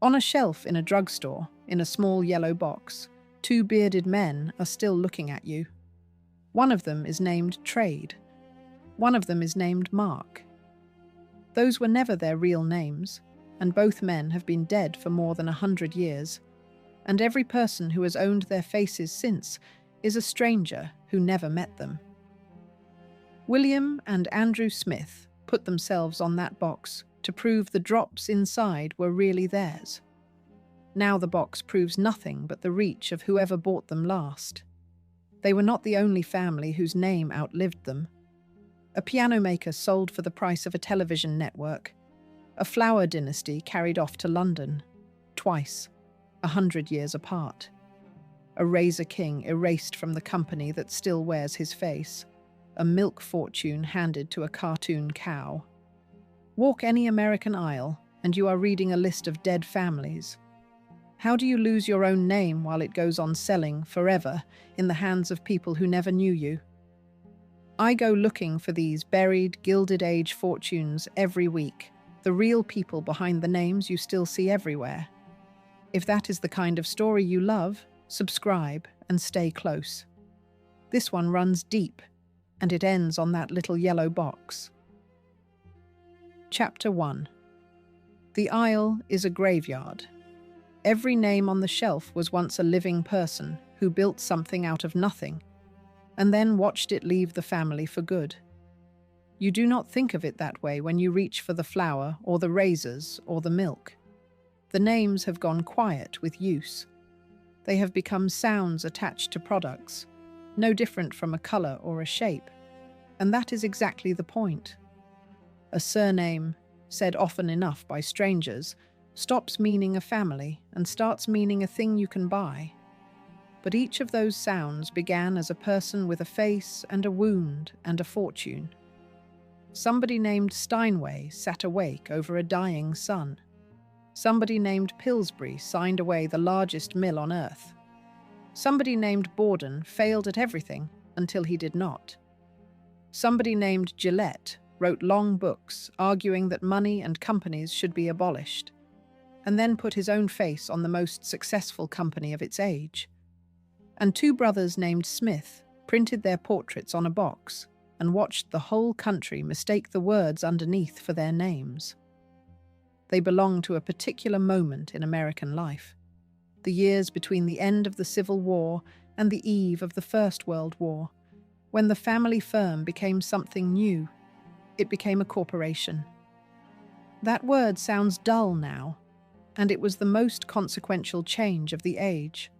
On a shelf in a drugstore, in a small yellow box, two bearded men are still looking at you. One of them is named Trade. One of them is named Mark. Those were never their real names, and both men have been dead for more than 100 years, and every person who has owned their faces since is a stranger who never met them. William and Andrew Smith put themselves on that box to prove the drops inside were really theirs. Now the box proves nothing but the reach of whoever bought them last. They were not the only family whose name outlived them. A piano maker sold for the price of a television network. A flower dynasty carried off to London, twice, 100 years apart. A razor king erased from the company that still wears his face. A milk fortune handed to a cartoon cow. Walk any American aisle, and you are reading a list of dead families. How do you lose your own name while it goes on selling forever in the hands of people who never knew you? I go looking for these buried Gilded Age fortunes every week, the real people behind the names you still see everywhere. If that is the kind of story you love, subscribe and stay close. This one runs deep, and it ends on that little yellow box. Chapter 1. The aisle is a graveyard. Every name on the shelf was once a living person who built something out of nothing, and then watched it leave the family for good. You do not think of it that way when you reach for the flour or the razors or the milk. The names have gone quiet with use. They have become sounds attached to products, no different from a color or a shape. And that is exactly the point. A surname, said often enough by strangers, stops meaning a family and starts meaning a thing you can buy. But each of those sounds began as a person with a face and a wound and a fortune. Somebody named Steinway sat awake over a dying son. Somebody named Pillsbury signed away the largest mill on earth. Somebody named Borden failed at everything until he did not. Somebody named Gillette wrote long books arguing that money and companies should be abolished, and then put his own face on the most successful company of its age. And two brothers named Smith printed their portraits on a box and watched the whole country mistake the words underneath for their names. They belong to a particular moment in American life, the years between the end of the Civil War and the eve of the First World War, when the family firm became something new. It became a corporation. That word sounds dull now, and it was the most consequential change of the age.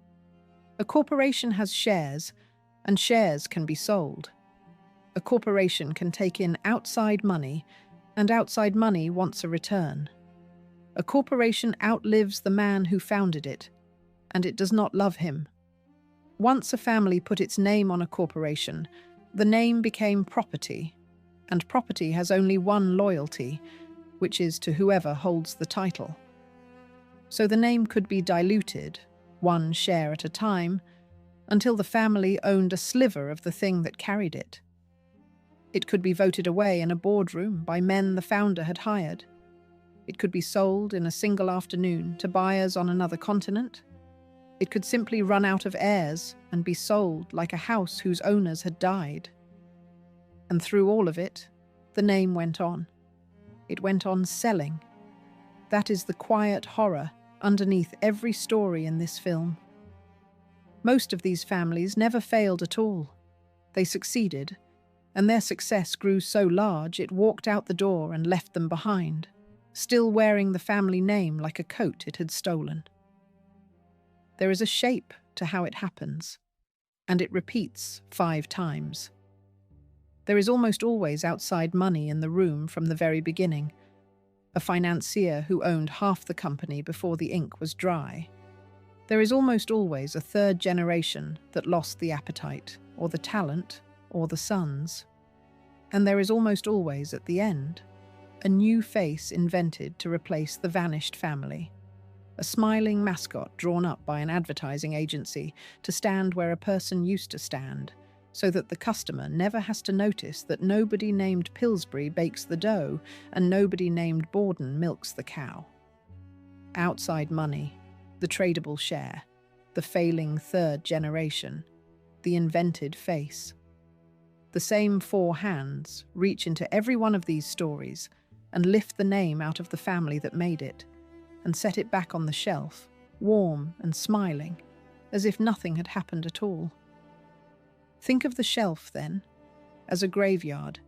A corporation has shares, and shares can be sold. A corporation can take in outside money, and outside money wants a return. A corporation outlives the man who founded it, and it does not love him. Once a family put its name on a corporation, the name became property, and property has only one loyalty, which is to whoever holds the title. So the name could be diluted, one share at a time, until the family owned a sliver of the thing that carried it. It could be voted away in a boardroom by men the founder had hired. It could be sold in a single afternoon to buyers on another continent. It could simply run out of heirs and be sold like a house whose owners had died. And through all of it, the name went on. It went on selling. That is the quiet horror underneath every story in this film. Most of these families never failed at all. They succeeded, and their success grew so large it walked out the door and left them behind, still wearing the family name like a coat it had stolen. There is a shape to how it happens, and it repeats 5 times. There is almost always outside money in the room from the very beginning. A financier who owned half the company before the ink was dry. There is almost always a third generation that lost the appetite, or the talent, or the sons. And there is almost always, at the end, a new face invented to replace the vanished family. A smiling mascot drawn up by an advertising agency to stand where a person used to stand, so that the customer never has to notice that nobody named Pillsbury bakes the dough and nobody named Borden milks the cow. outside money, the tradable share, the failing third generation, the invented face. The same four hands reach into every one of these stories and lift the name out of the family that made it and set it back on the shelf, warm and smiling, as if nothing had happened at all. Think of the shelf, then, as a graveyard,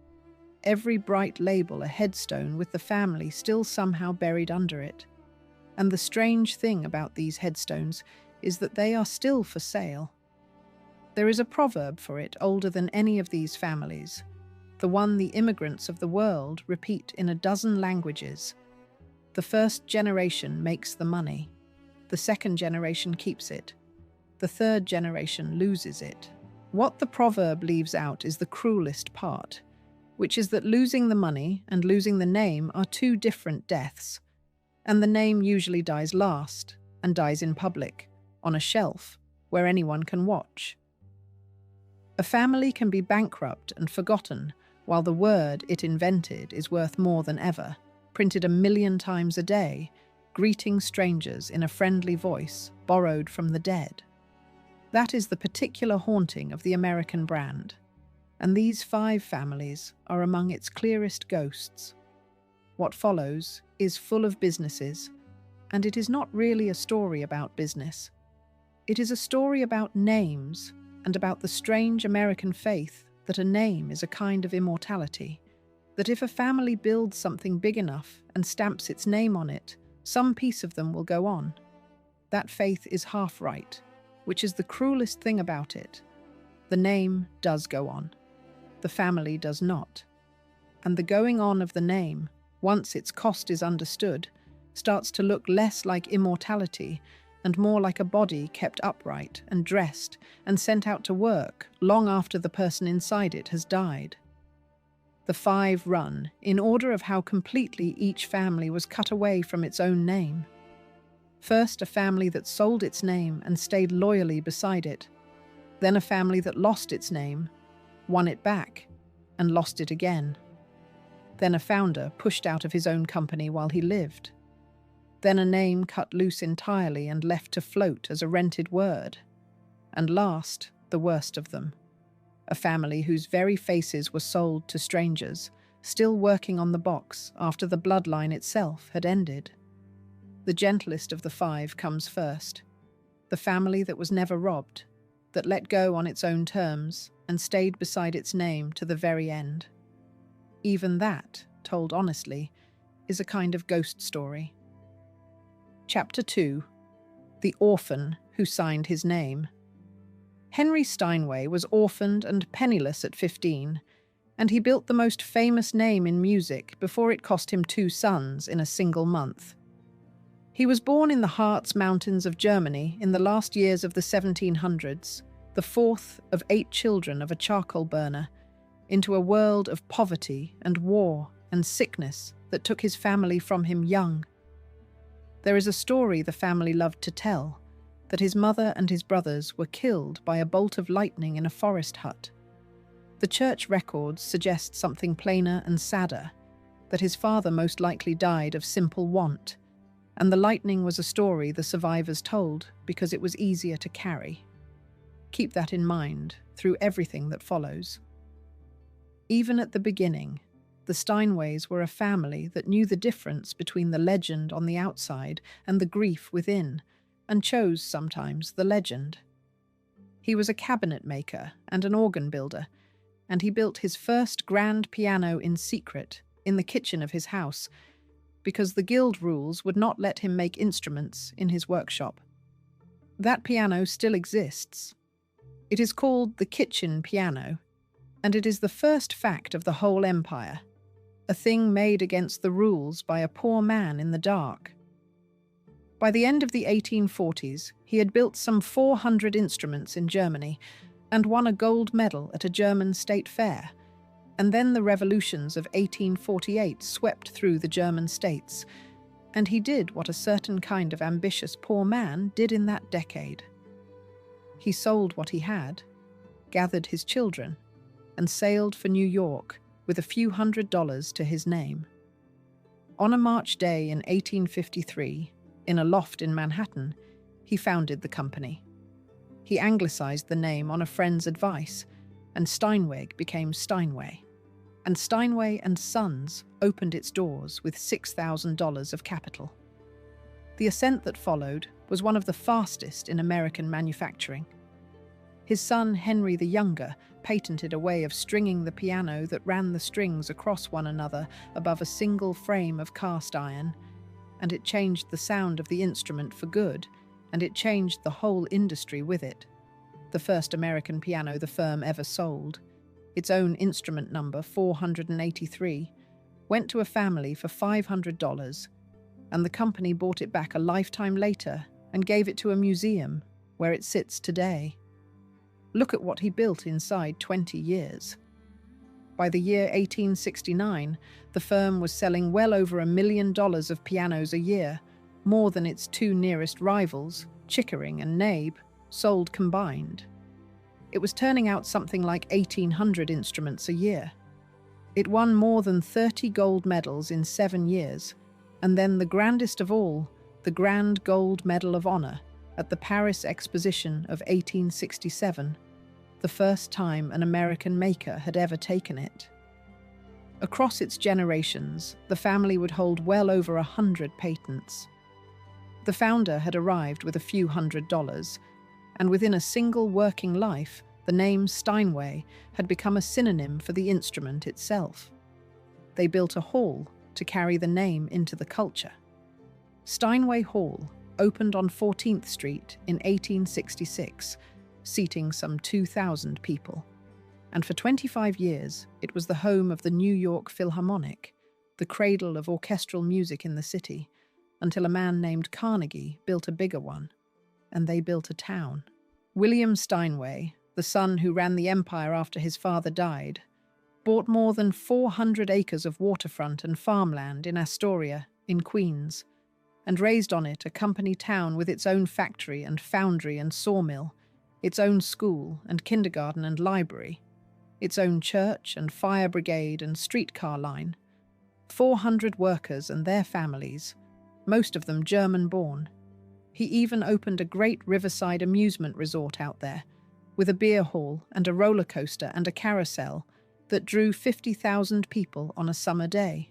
every bright label a headstone with the family still somehow buried under it. And the strange thing about these headstones is that they are still for sale. There is a proverb for it older than any of these families, the one the immigrants of the world repeat in a dozen languages. The first generation makes the money, the second generation keeps it, the third generation loses it. What the proverb leaves out is the cruelest part, which is that losing the money and losing the name are two different deaths, and the name usually dies last and dies in public, on a shelf where anyone can watch. A family can be bankrupt and forgotten while the word it invented is worth more than ever, printed 1,000,000 times a day, greeting strangers in a friendly voice borrowed from the dead. That is the particular haunting of the American brand, and these 5 families are among its clearest ghosts. What follows is full of businesses, and it is not really a story about business. It is a story about names and about the strange American faith that a name is a kind of immortality, that if a family builds something big enough and stamps its name on it, some piece of them will go on. That faith is half right, which is the cruelest thing about it. The name does go on. The family does not. And the going on of the name, once its cost is understood, starts to look less like immortality and more like a body kept upright and dressed and sent out to work long after the person inside it has died. The 5 run in order of how completely each family was cut away from its own name. First, a family that sold its name and stayed loyally beside it. Then a family that lost its name, won it back, and lost it again. Then a founder pushed out of his own company while he lived. Then a name cut loose entirely and left to float as a rented word. And last, the worst of them, a family whose very faces were sold to strangers, still working on the box after the bloodline itself had ended. The gentlest of the 5 comes first, the family that was never robbed, that let go on its own terms and stayed beside its name to the very end. Even that, told honestly, is a kind of ghost story. Chapter 2. The Orphan Who Signed His Name. Henry Steinway was orphaned and penniless at 15, and he built the most famous name in music before it cost him 2 sons in a single month. He was born in the Harz Mountains of Germany in the last years of the 1700s, the 4th of 8 children of a charcoal burner, into a world of poverty and war and sickness that took his family from him young. There is a story the family loved to tell, that his mother and his brothers were killed by a bolt of lightning in a forest hut. The church records suggest something plainer and sadder, that his father most likely died of simple want, and the lightning was a story the survivors told because it was easier to carry. Keep that in mind through everything that follows. Even at the beginning, the Steinways were a family that knew the difference between the legend on the outside and the grief within, and chose sometimes the legend. He was a cabinet maker and an organ builder, and he built his first grand piano in secret in the kitchen of his house, because the guild rules would not let him make instruments in his workshop. That piano still exists. It is called the kitchen piano, and it is the first fact of the whole empire, a thing made against the rules by a poor man in the dark. By the end of the 1840s, he had built some 400 instruments in Germany and won a gold medal at a German state fair. And then the revolutions of 1848 swept through the German states, and he did what a certain kind of ambitious poor man did in that decade. He sold what he had, gathered his children, and sailed for New York with a few $100s to his name. On a March day in 1853, in a loft in Manhattan, he founded the company. He anglicized the name on a friend's advice, and Steinway became Steinway. And Steinway and Sons opened its doors with $6,000 of capital. The ascent that followed was one of the fastest in American manufacturing. His son, Henry the Younger, patented a way of stringing the piano that ran the strings across one another above a single frame of cast iron, and it changed the sound of the instrument for good, and it changed the whole industry with it. The first American piano the firm ever sold, its own instrument number 483, went to a family for $500, and the company bought it back a lifetime later and gave it to a museum where it sits today. Look at what he built inside 20 years. By the year 1869, the firm was selling well over $1 million of pianos a year, more than its two nearest rivals, Chickering and Nabe, sold combined. It was turning out something like 1,800 instruments a year. It won more than 30 gold medals in 7 years, and then the grandest of all, the Grand Gold Medal of Honor at the Paris Exposition of 1867, the first time an American maker had ever taken it. Across its generations, the family would hold well over 100 patents. The founder had arrived with a few $100s, and within a single working life, the name Steinway had become a synonym for the instrument itself. They built a hall to carry the name into the culture. Steinway Hall opened on 14th Street in 1866, seating some 2,000 people. And for 25 years, it was the home of the New York Philharmonic, the cradle of orchestral music in the city, until a man named Carnegie built a bigger one, and they built a town. William Steinway, the son who ran the empire after his father died, bought more than 400 acres of waterfront and farmland in Astoria, in Queens, and raised on it a company town with its own factory and foundry and sawmill, its own school and kindergarten and library, its own church and fire brigade and streetcar line, 400 workers and their families, most of them German-born. He even opened a great riverside amusement resort out there, with a beer hall and a roller coaster and a carousel that drew 50,000 people on a summer day.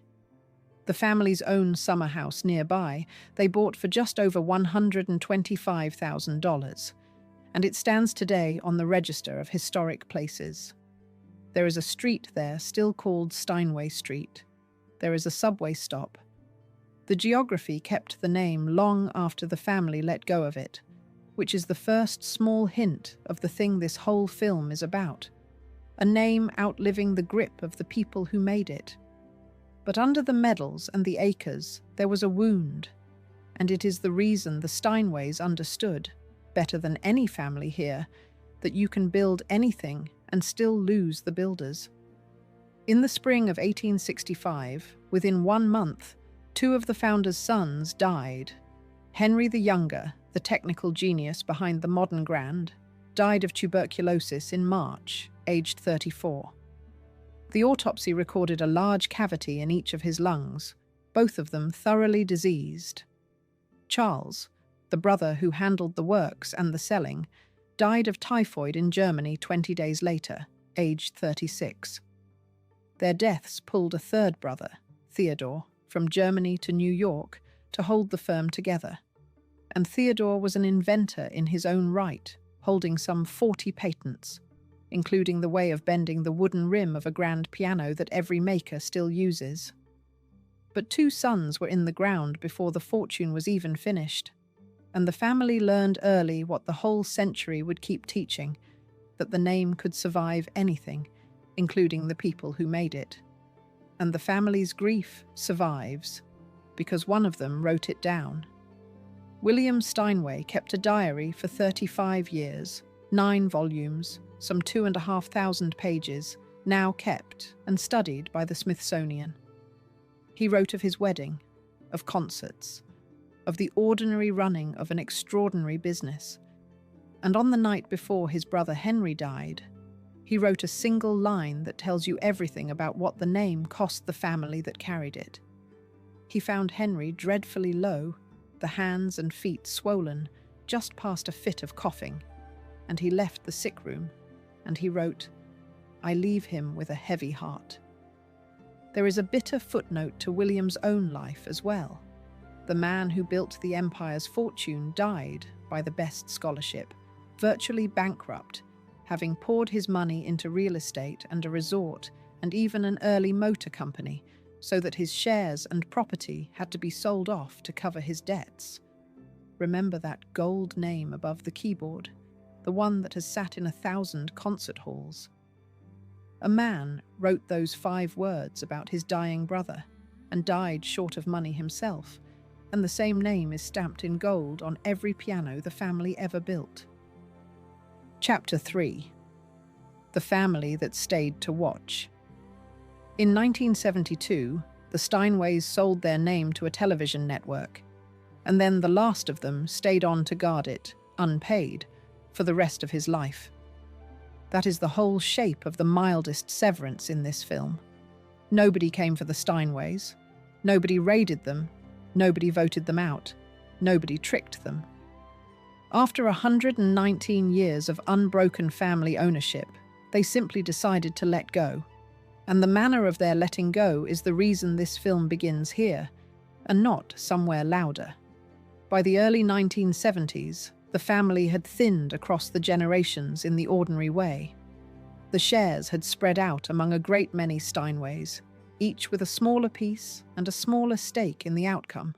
The family's own summer house nearby they bought for just over $125,000, and it stands today on the Register of Historic Places. There is a street there still called Steinway Street. There is a subway stop. The geography kept the name long after the family let go of it, which is the first small hint of the thing this whole film is about. A name outliving the grip of the people who made it. But under the medals and the acres, there was a wound, and it is the reason the Steinways understood, better than any family here, that you can build anything and still lose the builders. In the spring of 1865, within 1 month, 2 of the founders' sons died. Henry the Younger, the technical genius behind the modern Grand, died of tuberculosis in March, aged 34. The autopsy recorded a large cavity in each of his lungs, both of them thoroughly diseased. Charles, the brother who handled the works and the selling, died of typhoid in Germany 20 days later, aged 36. Their deaths pulled a third brother, Theodore, from Germany to New York to hold the firm together. And Theodore was an inventor in his own right, holding some 40 patents, including the way of bending the wooden rim of a grand piano that every maker still uses. But 2 sons were in the ground before the fortune was even finished, and the family learned early what the whole century would keep teaching, that the name could survive anything, including the people who made it. And the family's grief survives, because one of them wrote it down. William Steinway kept a diary for 35 years, 9 volumes, some 2,500 pages, now kept and studied by the Smithsonian. He wrote of his wedding, of concerts, of the ordinary running of an extraordinary business. And on the night before his brother Henry died, he wrote a single line that tells you everything about what the name cost the family that carried it. He found Henry dreadfully low, the hands and feet swollen just past a fit of coughing, and he left the sick room, and he wrote, "I leave him with a heavy heart." There is a bitter footnote to William's own life as well. The man who built the empire's fortune died, by the best scholarship, virtually bankrupt, having poured his money into real estate and a resort and even an early motor company, so that his shares and property had to be sold off to cover his debts. Remember that gold name above the keyboard, the one that has sat in 1,000 concert halls. A man wrote those 5 words about his dying brother and died short of money himself, and the same name is stamped in gold on every piano the family ever built. Chapter 3. The family that stayed to watch. In 1972, the Steinways sold their name to a television network, and then the last of them stayed on to guard it, unpaid, for the rest of his life. That is the whole shape of the mildest severance in this film. Nobody came for the Steinways. Nobody raided them. Nobody voted them out. Nobody tricked them. After 119 years of unbroken family ownership, they simply decided to let go. And the manner of their letting go is the reason this film begins here, and not somewhere louder. By the early 1970s, the family had thinned across the generations in the ordinary way. The shares had spread out among a great many Steinways, each with a smaller piece and a smaller stake in the outcome.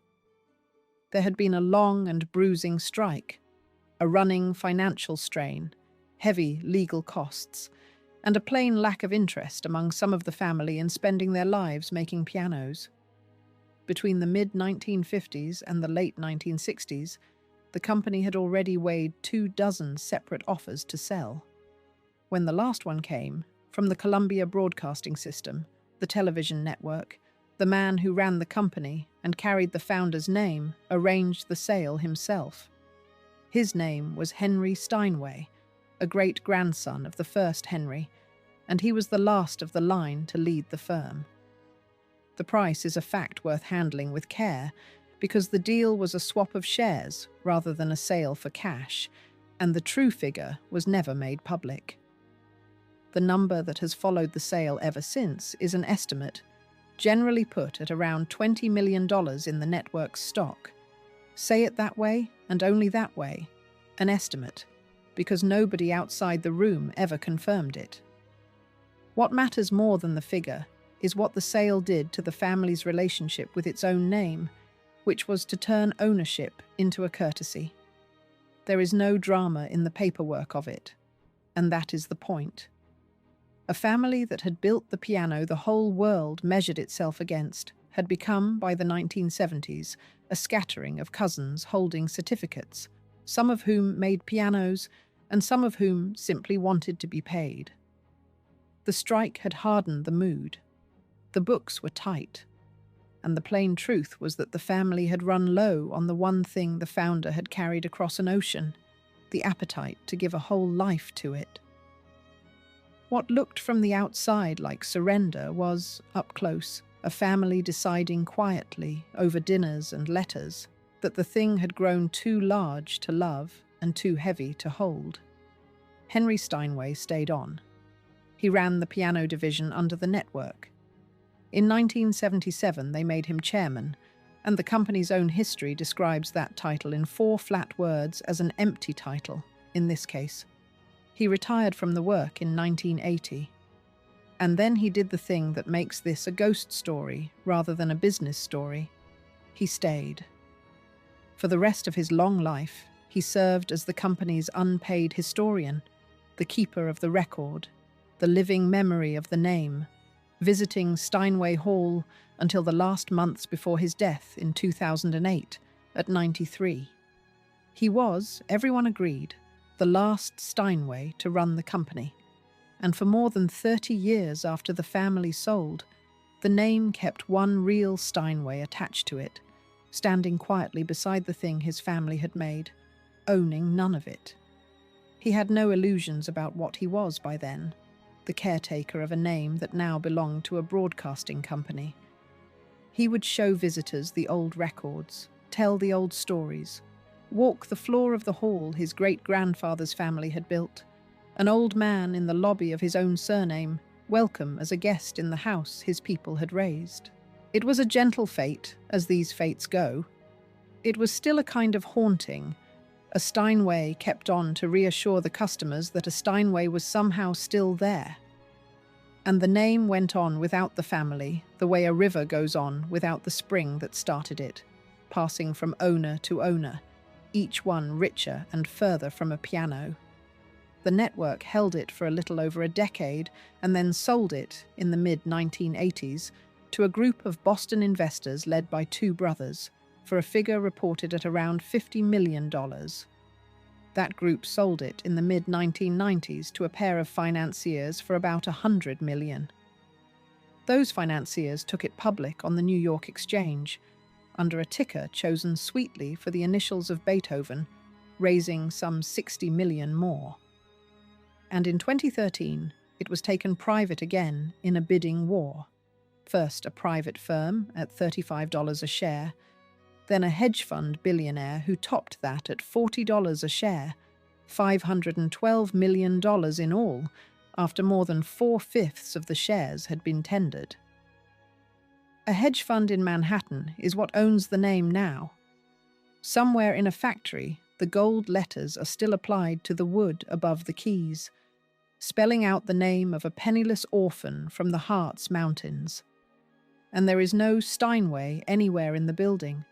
There had been a long and bruising strike, a running financial strain, heavy legal costs, and a plain lack of interest among some of the family in spending their lives making pianos. Between the mid-1950s and the late 1960s, the company had already weighed 24 separate offers to sell. When the last one came, from the Columbia Broadcasting System, the television network, the man who ran the company and carried the founder's name arranged the sale himself. His name was Henry Steinway, a great-grandson of the first Henry, and he was the last of the line to lead the firm. The price is a fact worth handling with care, because the deal was a swap of shares rather than a sale for cash, and the true figure was never made public. The number that has followed the sale ever since is an estimate, generally put at around $20 million in the network's stock. Say it that way, and only that way, an estimate, because nobody outside the room ever confirmed it. What matters more than the figure is what the sale did to the family's relationship with its own name, which was to turn ownership into a courtesy. There is no drama in the paperwork of it, and that is the point. A family that had built the piano the whole world measured itself against had become, by the 1970s, a scattering of cousins holding certificates, some of whom made pianos and some of whom simply wanted to be paid. The strike had hardened the mood. The books were tight, and the plain truth was that the family had run low on the one thing the founder had carried across an ocean, the appetite to give a whole life to it. What looked from the outside like surrender was, up close, a family deciding quietly, over dinners and letters, that the thing had grown too large to love and too heavy to hold. Henry Steinway stayed on. He ran the piano division under the network. In 1977, they made him chairman, and the company's own history describes that title in 4 flat words as an empty title, in this case. He retired from the work in 1980. And then he did the thing that makes this a ghost story rather than a business story. He stayed. For the rest of his long life, he served as the company's unpaid historian, the keeper of the record, the living memory of the name, visiting Steinway Hall until the last months before his death in 2008 at 93. He was, everyone agreed, the last Steinway to run the company, and for more than 30 years after the family sold, the name kept one real Steinway attached to it, standing quietly beside the thing his family had made, owning none of it. He had no illusions about what he was by then, the caretaker of a name that now belonged to a broadcasting company. He would show visitors the old records, tell the old stories, walk the floor of the hall his great-grandfather's family had built, an old man in the lobby of his own surname, welcome as a guest in the house his people had raised. It was a gentle fate, as these fates go. It was still a kind of haunting. A Steinway kept on to reassure the customers that a Steinway was somehow still there. And the name went on without the family, the way a river goes on without the spring that started it, passing from owner to owner, each one richer and further from a piano. The network held it for a little over a decade and then sold it in the mid-1980s to a group of Boston investors led by two brothers for a figure reported at around $50 million. That group sold it in the mid-1990s to a pair of financiers for about $100 million. Those financiers took it public on the New York Exchange under a ticker chosen sweetly for the initials of Beethoven, raising some $60 million more. And in 2013, it was taken private again in a bidding war. First a private firm at $35 a share, then a hedge fund billionaire who topped that at $40 a share, $512 million in all, after more than 4/5 of the shares had been tendered. A hedge fund in Manhattan is what owns the name now. Somewhere in a factory, the gold letters are still applied to the wood above the keys, spelling out the name of a penniless orphan from the Harz Mountains. And there is no Steinway anywhere in the building,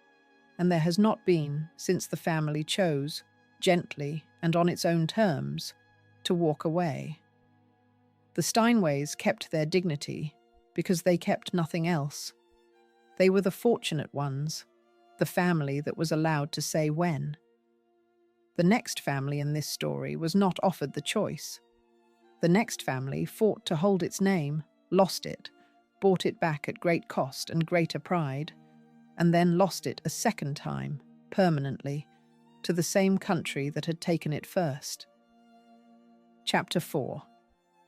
and there has not been since the family chose, gently and on its own terms, to walk away. The Steinways kept their dignity because they kept nothing else. They were the fortunate ones, the family that was allowed to say when. The next family in this story was not offered the choice. The next family fought to hold its name, lost it, bought it back at great cost and greater pride, and then lost it a second time, permanently, to the same country that had taken it first. Chapter 4.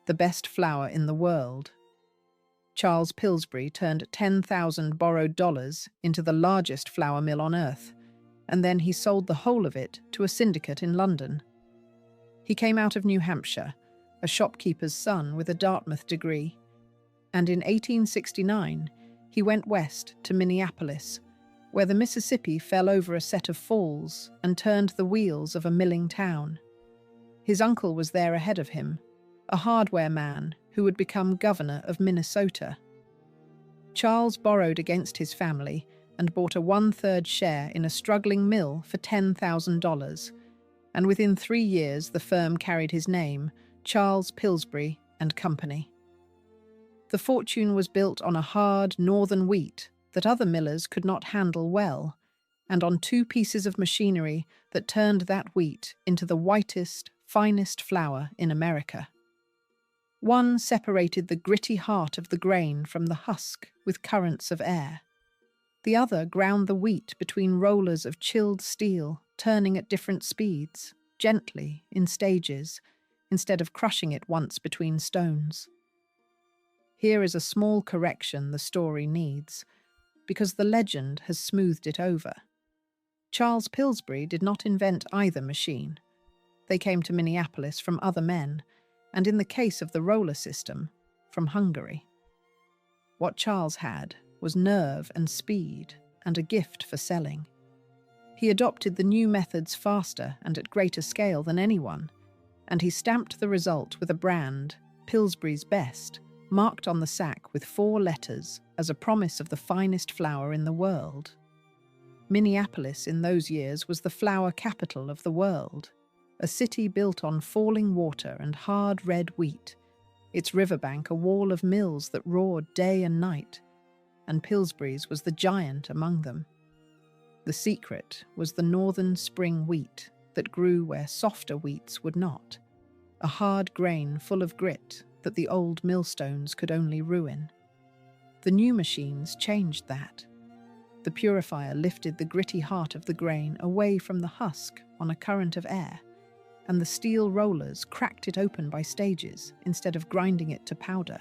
The Best Flour in the World. Charles Pillsbury turned 10,000 borrowed dollars into the largest flour mill on earth, and then he sold the whole of it to a syndicate in London. He came out of New Hampshire, a shopkeeper's son with a Dartmouth degree, and in 1869 he went west to Minneapolis, where the Mississippi fell over a set of falls and turned the wheels of a milling town. His uncle was there ahead of him, a hardware man who would become governor of Minnesota. Charles borrowed against his family and bought a 1/3 share in a struggling mill for $10,000, and within 3 years the firm carried his name, Charles Pillsbury and Company. The fortune was built on a hard northern wheat that other millers could not handle well, and on 2 pieces of machinery that turned that wheat into the whitest, finest flour in America. One separated the gritty heart of the grain from the husk with currents of air. The other ground the wheat between rollers of chilled steel, turning at different speeds, gently, in stages, instead of crushing it once between stones. Here is a small correction the story needs, because the legend has smoothed it over. Charles Pillsbury did not invent either machine. They came to Minneapolis from other men, and in the case of the roller system, from Hungary. What Charles had was nerve and speed, and a gift for selling. He adopted the new methods faster and at greater scale than anyone, and he stamped the result with a brand, Pillsbury's Best, marked on the sack with 4 letters as a promise of the finest flour in the world. Minneapolis in those years was the flour capital of the world, a city built on falling water and hard red wheat, its riverbank a wall of mills that roared day and night, and Pillsbury's was the giant among them. The secret was the northern spring wheat that grew where softer wheats would not, a hard grain full of grit that the old millstones could only ruin. The new machines changed that. The purifier lifted the gritty heart of the grain away from the husk on a current of air, and the steel rollers cracked it open by stages instead of grinding it to powder.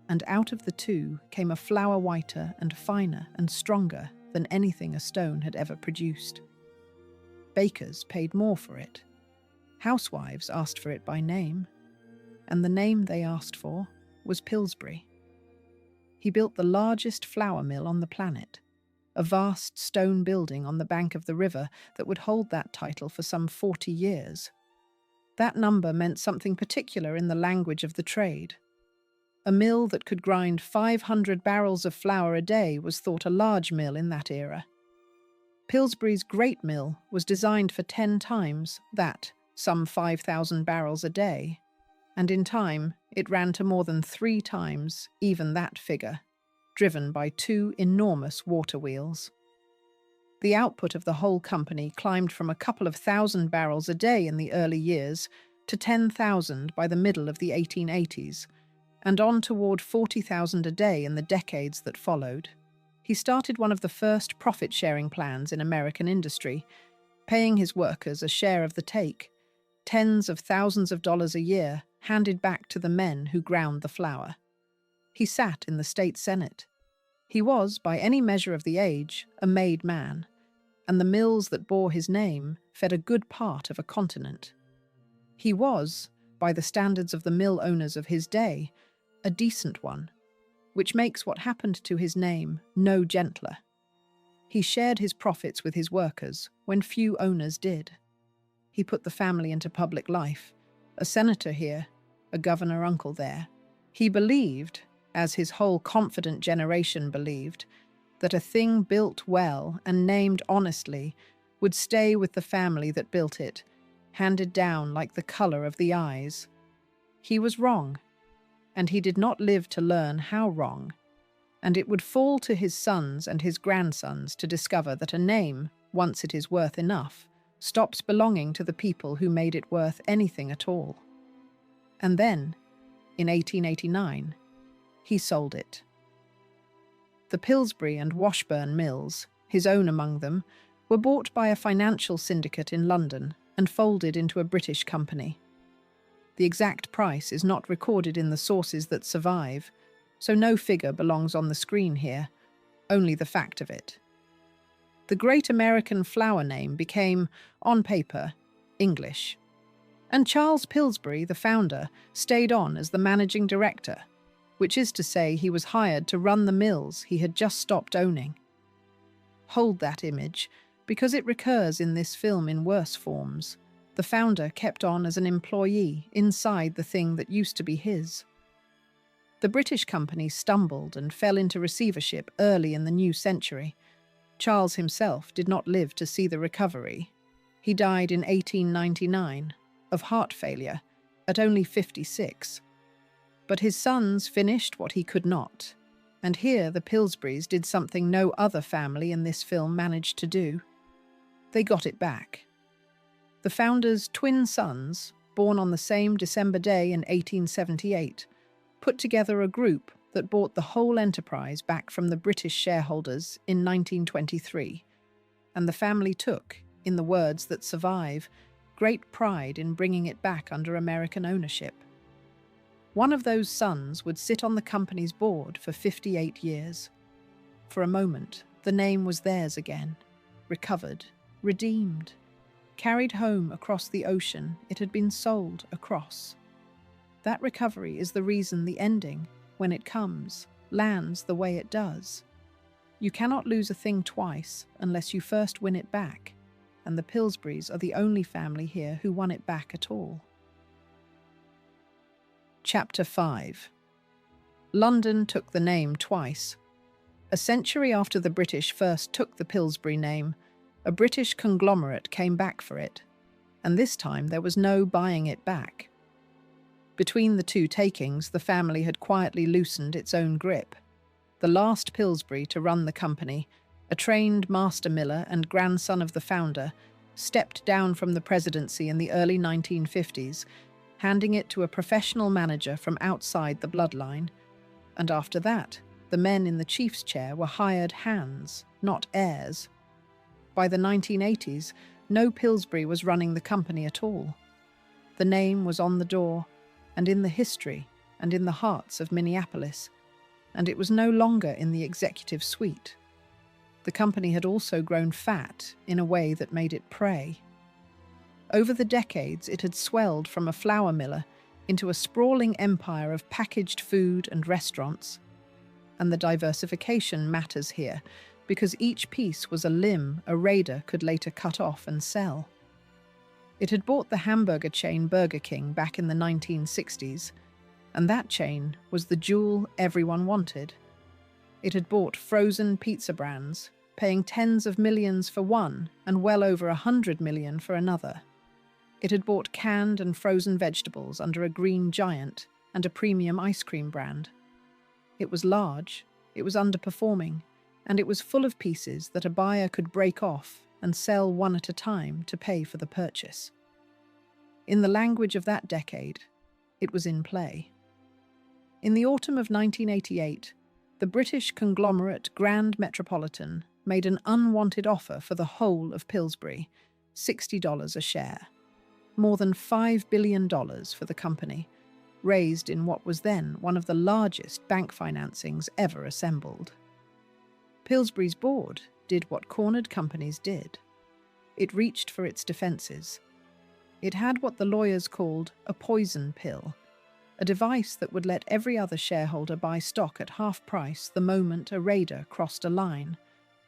And out of the two came a flour whiter and finer and stronger than anything a stone had ever produced. Bakers paid more for it. Housewives asked for it by name, and the name they asked for was Pillsbury. He built the largest flour mill on the planet, a vast stone building on the bank of the river that would hold that title for some 40 years. That number meant something particular in the language of the trade. A mill that could grind 500 barrels of flour a day was thought a large mill in that era. Pillsbury's great mill was designed for 10 times that, some 5,000 barrels a day, and in time it ran to more than 3 times even that figure, driven by 2 enormous water wheels. The output of the whole company climbed from a couple of thousand barrels a day in the early years to 10,000 by the middle of the 1880s, and on toward 40,000 a day in the decades that followed. He started one of the first profit-sharing plans in American industry, paying his workers a share of the take, tens of thousands of dollars a year handed back to the men who ground the flour. He sat in the state senate. He was, by any measure of the age, a made man, and the mills that bore his name fed a good part of a continent. He was, by the standards of the mill owners of his day, a decent one, which makes what happened to his name no gentler. He shared his profits with his workers when few owners did. He put the family into public life, a senator here, a governor uncle there. He believed, as his whole confident generation believed, that a thing built well and named honestly would stay with the family that built it, handed down like the color of the eyes. He was wrong, and he did not live to learn how wrong, and it would fall to his sons and his grandsons to discover that a name, once it is worth enough, stops belonging to the people who made it worth anything at all. And then, in 1889, he sold it. The Pillsbury and Washburn mills, his own among them, were bought by a financial syndicate in London and folded into a British company. The exact price is not recorded in the sources that survive, so no figure belongs on the screen here, only the fact of it. The great American flour name became, on paper, English. And Charles Pillsbury, the founder, stayed on as the managing director, which is to say he was hired to run the mills he had just stopped owning. Hold that image, because it recurs in this film in worse forms. The founder kept on as an employee inside the thing that used to be his. The British company stumbled and fell into receivership early in the new century. Charles himself did not live to see the recovery. He died in 1899 of heart failure at only 56. But his sons finished what he could not, and here the Pillsburys did something no other family in this film managed to do. They got it back. The founder's twin sons, born on the same December day in 1878, put together a group that bought the whole enterprise back from the British shareholders in 1923, and the family took, in the words that survive, great pride in bringing it back under American ownership. One of those sons would sit on the company's board for 58 years. For a moment, the name was theirs again, recovered, redeemed, carried home across the ocean it had been sold across. That recovery is the reason the ending, when it comes, lands the way it does. You cannot lose a thing twice unless you first win it back, and the Pillsburys are the only family here who won it back at all. Chapter 5. London took the name twice. A century after the British first took the Pillsbury name, a British conglomerate came back for it, and this time there was no buying it back. Between the two takings, the family had quietly loosened its own grip. The last Pillsbury to run the company, a trained master miller and grandson of the founder, stepped down from the presidency in the early 1950s, handing it to a professional manager from outside the bloodline. And after that, the men in the chief's chair were hired hands, not heirs. By the 1980s, no Pillsbury was running the company at all. The name was on the door, and in the history, and in the hearts of Minneapolis, and it was no longer in the executive suite. The company had also grown fat in a way that made it prey. Over the decades, it had swelled from a flour miller into a sprawling empire of packaged food and restaurants. And the diversification matters here, because each piece was a limb a raider could later cut off and sell. It had bought the hamburger chain Burger King back in the 1960s, and that chain was the jewel everyone wanted. It had bought frozen pizza brands, paying tens of millions for one and well over 100 million for another. It had bought canned and frozen vegetables under a green giant and a premium ice cream brand. It was large, it was underperforming, and it was full of pieces that a buyer could break off and sell one at a time to pay for the purchase. In the language of that decade, it was in play. In the autumn of 1988, the British conglomerate Grand Metropolitan made an unwanted offer for the whole of Pillsbury, $60 a share. More than $5 billion for the company, raised in what was then one of the largest bank financings ever assembled. Pillsbury's board did what cornered companies did. It reached for its defences. It had what the lawyers called a poison pill, a device that would let every other shareholder buy stock at half price the moment a raider crossed a line,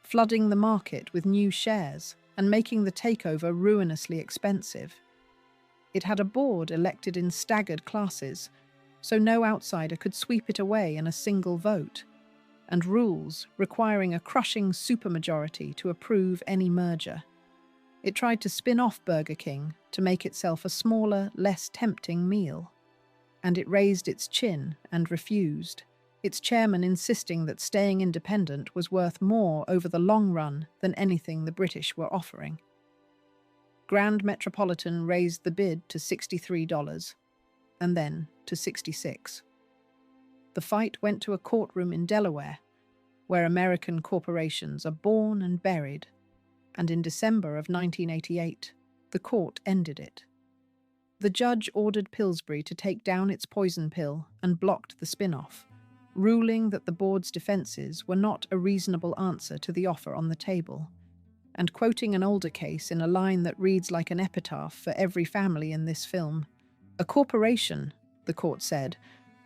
flooding the market with new shares and making the takeover ruinously expensive. It had a board elected in staggered classes, so no outsider could sweep it away in a single vote, and rules requiring a crushing supermajority to approve any merger. It tried to spin off Burger King to make itself a smaller, less tempting meal. And it raised its chin and refused, its chairman insisting that staying independent was worth more over the long run than anything the British were offering. Grand Metropolitan raised the bid to $63, and then to $66. The fight went to a courtroom in Delaware, where American corporations are born and buried, and in December of 1988, the court ended it. The judge ordered Pillsbury to take down its poison pill and blocked the spin-off, ruling that the board's defences were not a reasonable answer to the offer on the table, and quoting an older case in a line that reads like an epitaph for every family in this film. A corporation, the court said,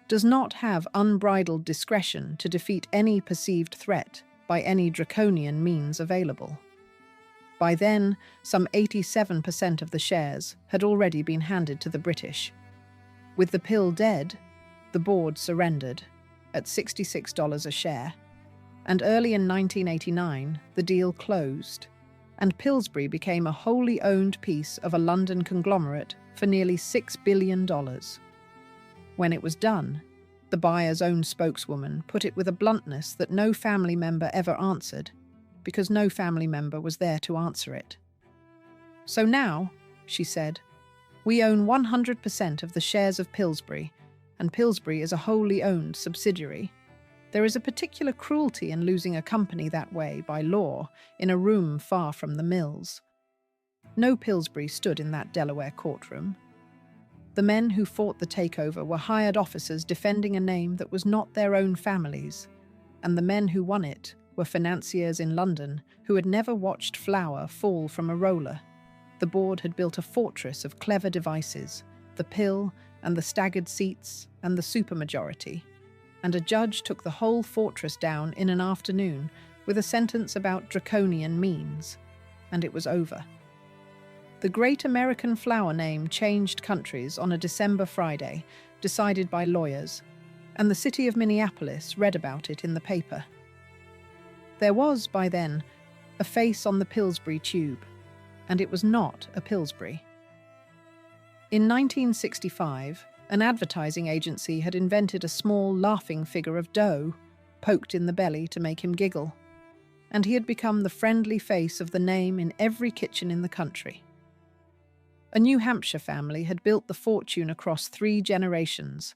does not have unbridled discretion to defeat any perceived threat by any draconian means available. By then, some 87% of the shares had already been handed to the British. With the pill dead, the board surrendered at $66 a share, and early in 1989, the deal closed, and Pillsbury became a wholly owned piece of a London conglomerate for nearly $6 billion. When it was done, the buyer's own spokeswoman put it with a bluntness that no family member ever answered, because no family member was there to answer it. So now, she said, we own 100% of the shares of Pillsbury, and Pillsbury is a wholly owned subsidiary. There is a particular cruelty in losing a company that way by law in a room far from the mills. No Pillsbury stood in that Delaware courtroom. The men who fought the takeover were hired officers defending a name that was not their own family's, and the men who won it were financiers in London who had never watched flour fall from a roller. The board had built a fortress of clever devices, the pill and the staggered seats and the supermajority, and a judge took the whole fortress down in an afternoon with a sentence about draconian means, and it was over. The great American flour name changed countries on a December Friday, decided by lawyers, and the city of Minneapolis read about it in the paper. There was, by then, a face on the Pillsbury tube, and it was not a Pillsbury. In 1965, an advertising agency had invented a small laughing figure of dough, poked in the belly to make him giggle, and he had become the friendly face of the name in every kitchen in the country. A New Hampshire family had built the fortune across 3 generations,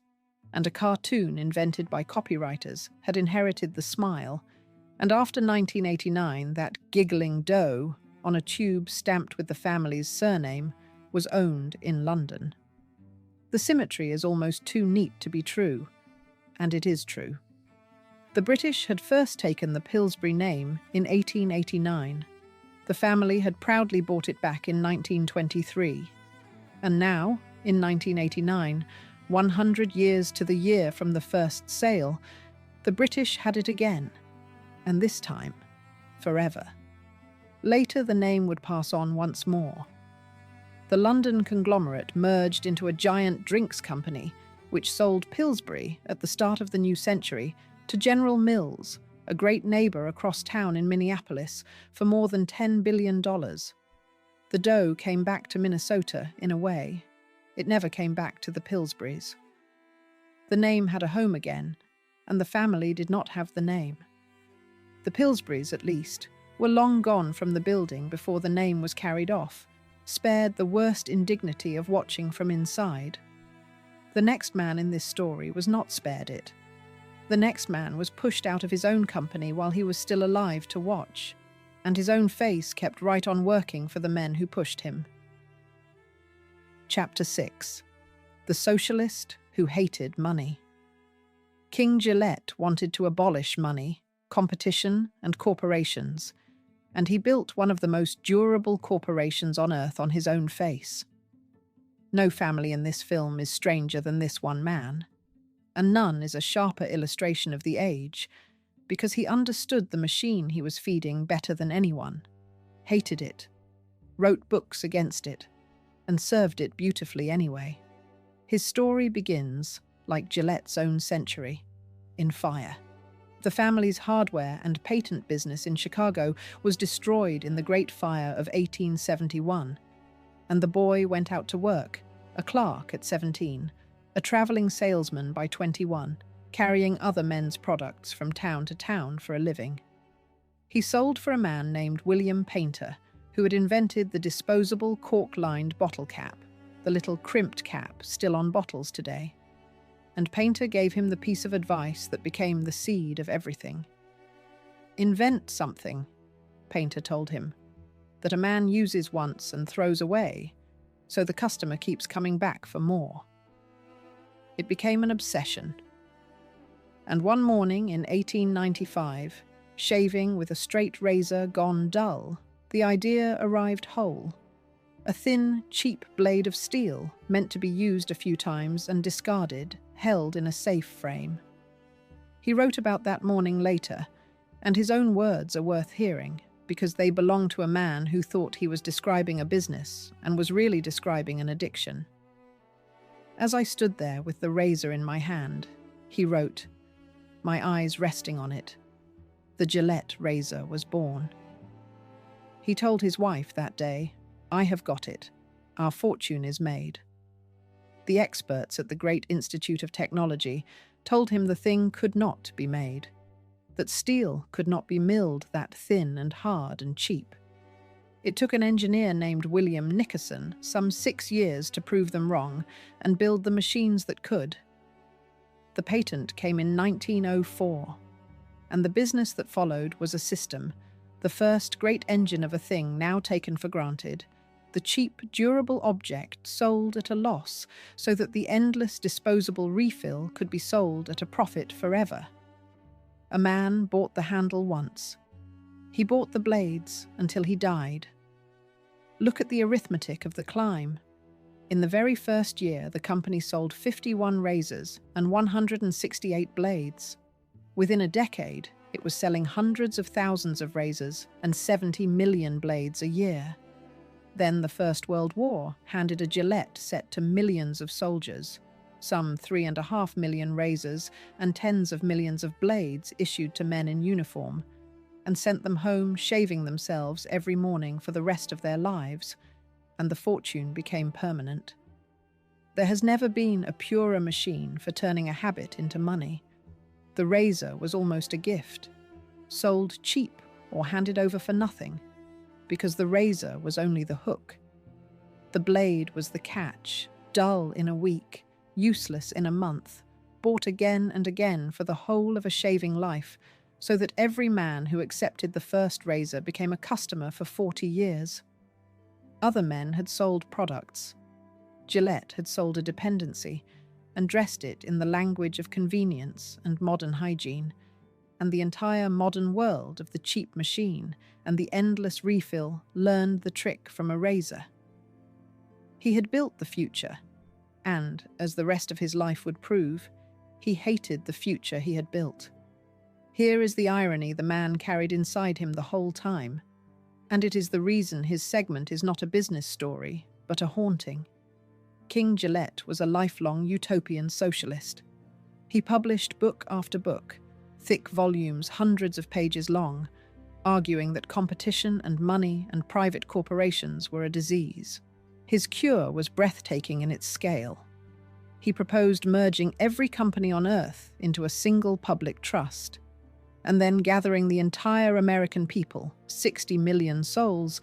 and a cartoon invented by copywriters had inherited the smile, and after 1989, that giggling dough, on a tube stamped with the family's surname, was owned in London. The symmetry is almost too neat to be true, and it is true. The British had first taken the Pillsbury name in 1889. The family had proudly bought it back in 1923. And now, in 1989, 100 years to the year from the first sale, the British had it again, and this time, forever. Later, the name would pass on once more. The London conglomerate merged into a giant drinks company, which sold Pillsbury at the start of the new century to General Mills, a great neighbor across town in Minneapolis, for more than $10 billion. The dough came back to Minnesota in a way. It never came back to the Pillsburys. The name had a home again, and the family did not have the name. The Pillsburys, at least, were long gone from the building before the name was carried off, spared the worst indignity of watching from inside. The next man in this story was not spared it. The next man was pushed out of his own company while he was still alive to watch, and his own face kept right on working for the men who pushed him. Chapter 6. The Socialist Who Hated Money. King Gillette wanted to abolish money, competition, and corporations, and he built one of the most durable corporations on earth on his own face. No family in this film is stranger than this one man, and none is a sharper illustration of the age, because he understood the machine he was feeding better than anyone, hated it, wrote books against it, and served it beautifully anyway. His story begins, like Gillette's own century, in fire. The family's hardware and patent business in Chicago was destroyed in the Great Fire of 1871, and the boy went out to work, a clerk at 17, a traveling salesman by 21, carrying other men's products from town to town for a living. He sold for a man named William Painter, who had invented the disposable cork-lined bottle cap, the little crimped cap still on bottles today. And Painter gave him the piece of advice that became the seed of everything. "Invent something," Painter told him, "that a man uses once and throws away, so the customer keeps coming back for more." It became an obsession. And one morning in 1895, shaving with a straight razor gone dull, the idea arrived whole. A thin, cheap blade of steel, meant to be used a few times and discarded, held in a safe frame. He wrote about that morning later, and his own words are worth hearing, because they belong to a man who thought he was describing a business and was really describing an addiction. "As I stood there with the razor in my hand," he wrote, "my eyes resting on it, the Gillette razor was born." He told his wife that day, "I have got it. Our fortune is made." The experts at the Great Institute of Technology told him the thing could not be made, that steel could not be milled that thin and hard and cheap. It took an engineer named William Nickerson some 6 years to prove them wrong and build the machines that could. The patent came in 1904, and the business that followed was a system, the first great engine of a thing now taken for granted, the cheap, durable object sold at a loss so that the endless disposable refill could be sold at a profit forever. A man bought the handle once. He bought the blades until he died. Look at the arithmetic of the climb. In the very first year, the company sold 51 razors and 168 blades. Within a decade, it was selling hundreds of thousands of razors and 70 million blades a year. Then the First World War handed a Gillette set to millions of soldiers, some 3.5 million razors and tens of millions of blades issued to men in uniform, and sent them home shaving themselves every morning for the rest of their lives, and the fortune became permanent. There has never been a purer machine for turning a habit into money. The razor was almost a gift, sold cheap or handed over for nothing, because the razor was only the hook. The blade was the catch, dull in a week, useless in a month, bought again and again for the whole of a shaving life, so that every man who accepted the first razor became a customer for 40 years. Other men had sold products. Gillette had sold a dependency, and dressed it in the language of convenience and modern hygiene. and the entire modern world of the cheap machine and the endless refill learned the trick from a razor. He had built the future, and, as the rest of his life would prove, he hated the future he had built. Here is the irony the man carried inside him the whole time, and it is the reason his segment is not a business story, but a haunting. King Gillette was a lifelong utopian socialist. He published book after book, thick volumes hundreds of pages long, arguing that competition and money and private corporations were a disease. His cure was breathtaking in its scale. He proposed merging every company on Earth into a single public trust, and then gathering the entire American people, 60 million souls,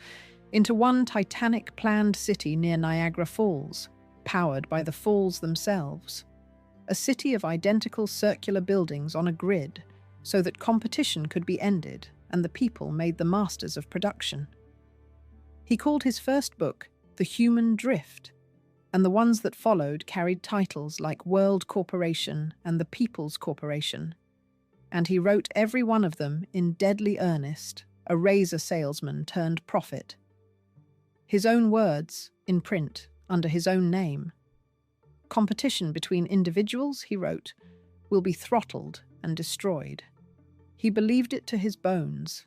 into one titanic planned city near Niagara Falls, powered by the falls themselves. A city of identical circular buildings on a grid, so that competition could be ended and the people made the masters of production. He called his first book The Human Drift, and the ones that followed carried titles like World Corporation and The People's Corporation. And he wrote every one of them in deadly earnest, a razor salesman turned prophet. His own words, in print, under his own name. Competition between individuals, he wrote, will be throttled and destroyed. He believed it to his bones.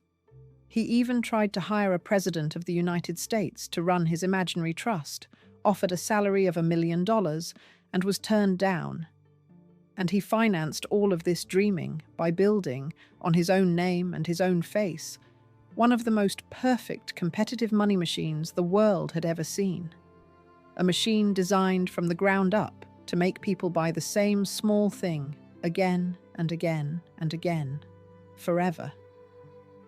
He even tried to hire a president of the United States to run his imaginary trust, offered a salary of $1 million, and was turned down. And he financed all of this dreaming by building, on his own name and his own face, one of the most perfect competitive money machines the world had ever seen. A machine designed from the ground up to make people buy the same small thing again and again and again, forever.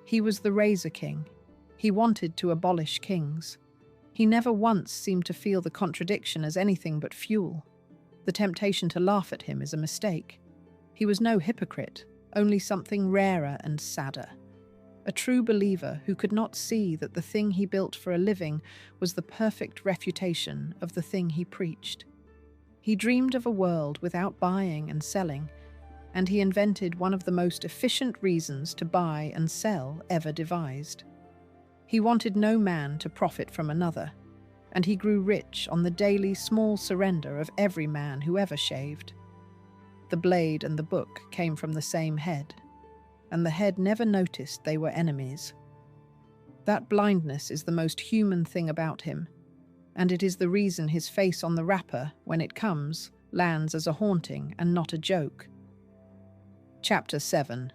He was the Razor King. He wanted to abolish kings. He never once seemed to feel the contradiction as anything but fuel. The temptation to laugh at him is a mistake. He was no hypocrite, only something rarer and sadder. A true believer who could not see that the thing he built for a living was the perfect refutation of the thing he preached. He dreamed of a world without buying and selling, and he invented one of the most efficient reasons to buy and sell ever devised. He wanted no man to profit from another, and he grew rich on the daily small surrender of every man who ever shaved. The blade and the book came from the same head, and the head never noticed they were enemies. That blindness is the most human thing about him, and it is the reason his face on the wrapper, when it comes, lands as a haunting and not a joke. Chapter 7.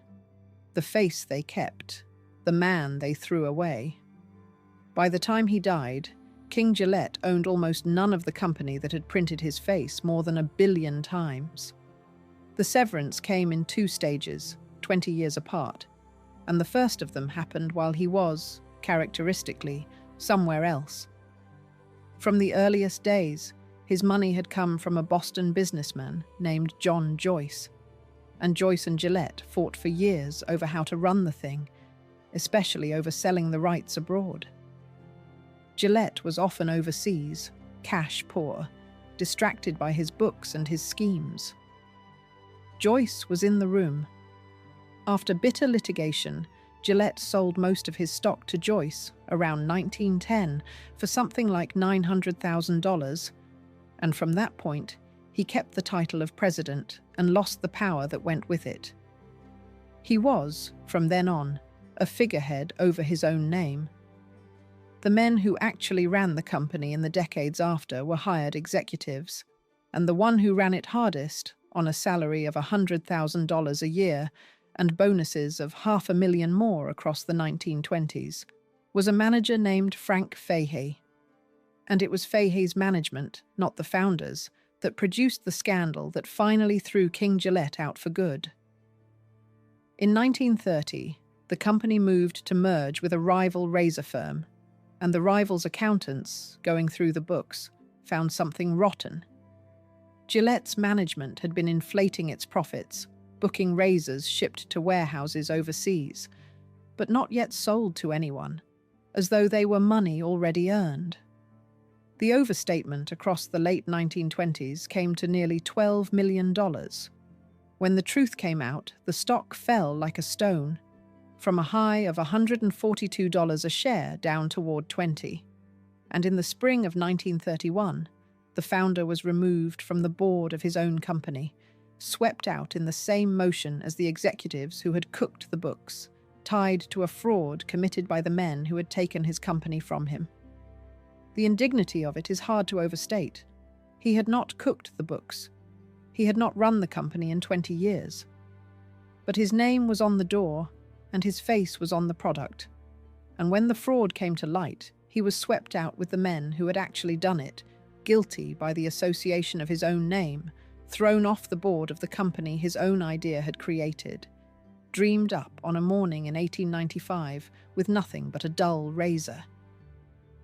The face they kept, the man they threw away. By the time he died, King Gillette owned almost none of the company that had printed his face more than 1 billion times. The severance came in 2 stages, 20 years apart, and the first of them happened while he was, characteristically, somewhere else. From the earliest days, his money had come from a Boston businessman named John Joyce, and Joyce and Gillette fought for years over how to run the thing, especially over selling the rights abroad. Gillette was often overseas, cash poor, distracted by his books and his schemes. Joyce was in the room. After bitter litigation, Gillette sold most of his stock to Joyce around 1910 for something like $900,000, and from that point, he kept the title of president and lost the power that went with it. He was, from then on, a figurehead over his own name. The men who actually ran the company in the decades after were hired executives, and the one who ran it hardest, on a salary of $100,000 a year and bonuses of $500,000 more across the 1920s, was a manager named Frank Fahey. And it was Fahey's management, not the founders, that produced the scandal that finally threw King Gillette out for good. In 1930, the company moved to merge with a rival razor firm, and the rival's accountants, going through the books, found something rotten. Gillette's management had been inflating its profits, booking razors shipped to warehouses overseas, but not yet sold to anyone, as though they were money already earned. The overstatement across the late 1920s came to nearly $12 million. When the truth came out, the stock fell like a stone, from a high of $142 a share down toward $20. And in the spring of 1931, the founder was removed from the board of his own company, swept out in the same motion as the executives who had cooked the books, tied to a fraud committed by the men who had taken his company from him. The indignity of it is hard to overstate. He had not cooked the books. He had not run the company in 20 years. But his name was on the door, and his face was on the product. And when the fraud came to light, he was swept out with the men who had actually done it, guilty by the association of his own name, thrown off the board of the company his own idea had created, dreamed up on a morning in 1895 with nothing but a dull razor.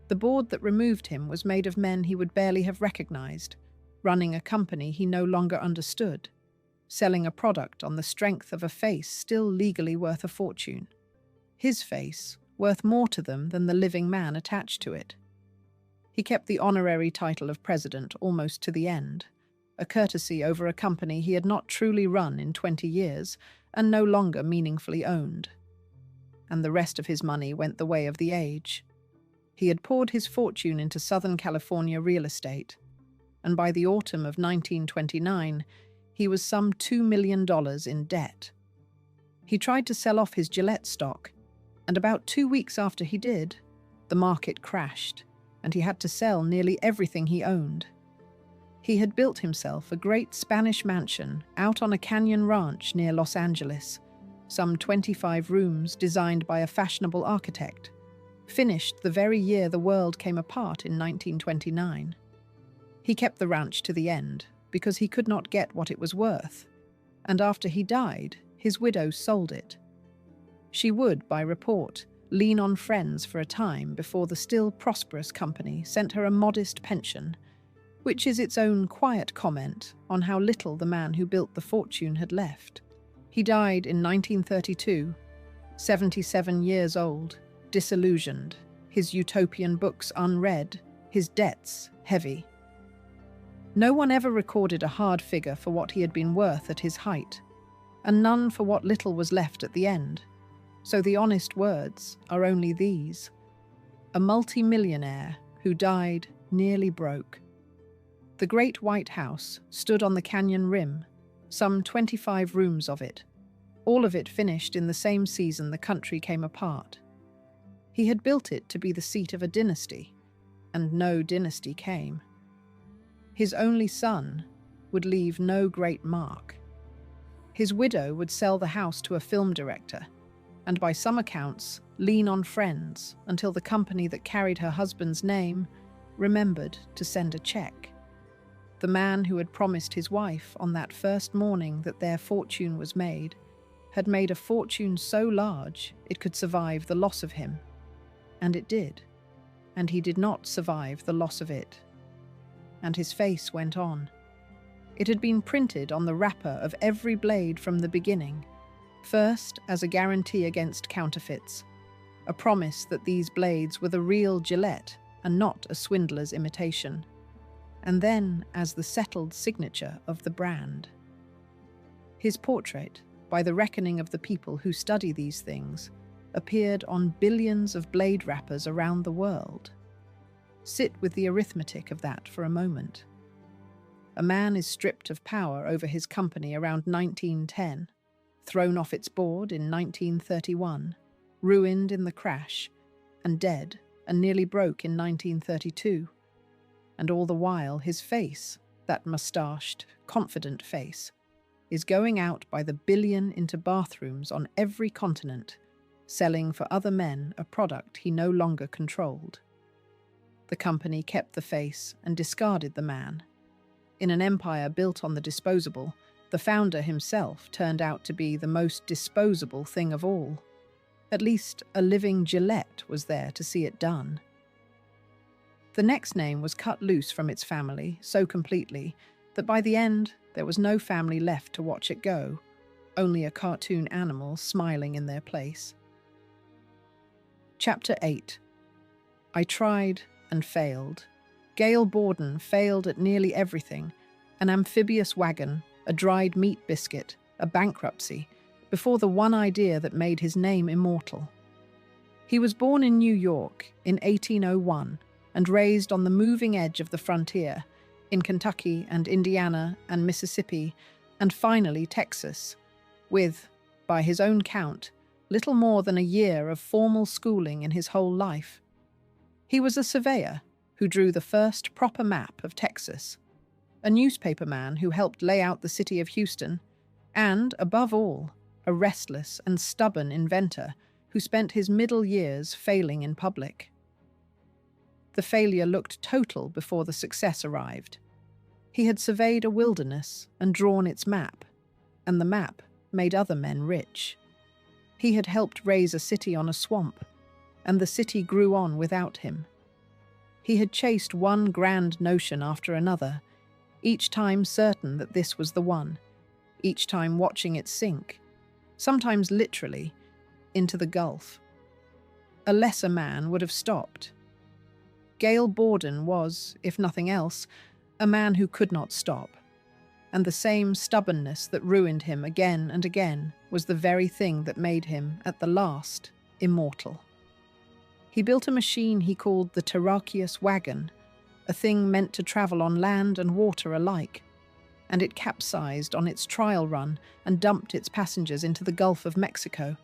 The board that removed him was made of men he would barely have recognized, running a company he no longer understood, selling a product on the strength of a face still legally worth a fortune. His face, worth more to them than the living man attached to it. He kept the honorary title of president almost to the end, a courtesy over a company he had not truly run in 20 years and no longer meaningfully owned. And the rest of his money went the way of the age. He had poured his fortune into Southern California real estate, and by the autumn of 1929, he was some $2 million in debt. He tried to sell off his Gillette stock, and about 2 weeks after he did, the market crashed, and he had to sell nearly everything he owned. He had built himself a great Spanish mansion out on a canyon ranch near Los Angeles, some 25 rooms designed by a fashionable architect, finished the very year the world came apart in 1929. He kept the ranch to the end because he could not get what it was worth, and after he died, his widow sold it. She would, by report, lean on friends for a time before the still prosperous company sent her a modest pension, which is its own quiet comment on how little the man who built the fortune had left. He died in 1932, 77 years old, disillusioned, his utopian books unread, his debts heavy. No one ever recorded a hard figure for what he had been worth at his height, and none for what little was left at the end. So the honest words are only these: a multi-millionaire who died nearly broke. The great white house stood on the canyon rim, some 25 rooms of it, all of it finished in the same season the country came apart. He had built it to be the seat of a dynasty, and no dynasty came. His only son would leave no great mark. His widow would sell the house to a film director, and by some accounts, lean on friends until the company that carried her husband's name remembered to send a check. The man who had promised his wife on that first morning that their fortune was made had made a fortune so large it could survive the loss of him. And it did. And he did not survive the loss of it. And his face went on. It had been printed on the wrapper of every blade from the beginning, first as a guarantee against counterfeits, a promise that these blades were the real Gillette and not a swindler's imitation, and then as the settled signature of the brand. His portrait, by the reckoning of the people who study these things, appeared on billions of blade wrappers around the world. Sit with the arithmetic of that for a moment. A man is stripped of power over his company around 1910, thrown off its board in 1931, ruined in the crash, and dead and nearly broke in 1932. And all the while his face, that mustached, confident face, is going out by the billion into bathrooms on every continent, selling for other men a product he no longer controlled. The company kept the face and discarded the man. In an empire built on the disposable, the founder himself turned out to be the most disposable thing of all. At least a living Gillette was there to see it done. The next name was cut loose from its family so completely that by the end there was no family left to watch it go, only a cartoon animal smiling in their place. Chapter 8. I tried and failed. Gail Borden failed at nearly everything: an amphibious wagon, a dried meat biscuit, a bankruptcy, before the one idea that made his name immortal. He was born in New York in 1801 and raised on the moving edge of the frontier in Kentucky and Indiana and Mississippi and finally Texas, with, by his own count, little more than a year of formal schooling in his whole life. He was a surveyor who drew the first proper map of Texas, a newspaperman who helped lay out the city of Houston, and, above all, a restless and stubborn inventor who spent his middle years failing in public. The failure looked total before the success arrived. He had surveyed a wilderness and drawn its map, and the map made other men rich. He had helped raise a city on a swamp, and the city grew on without him. He had chased one grand notion after another, each time certain that this was the one, each time watching it sink, sometimes literally, into the gulf. A lesser man would have stopped. Gale Borden was, if nothing else, a man who could not stop, and the same stubbornness that ruined him again and again was the very thing that made him, at the last, immortal. He built a machine he called the Terraqueous wagon, a thing meant to travel on land and water alike, and it capsized on its trial run and dumped its passengers into the Gulf of Mexico.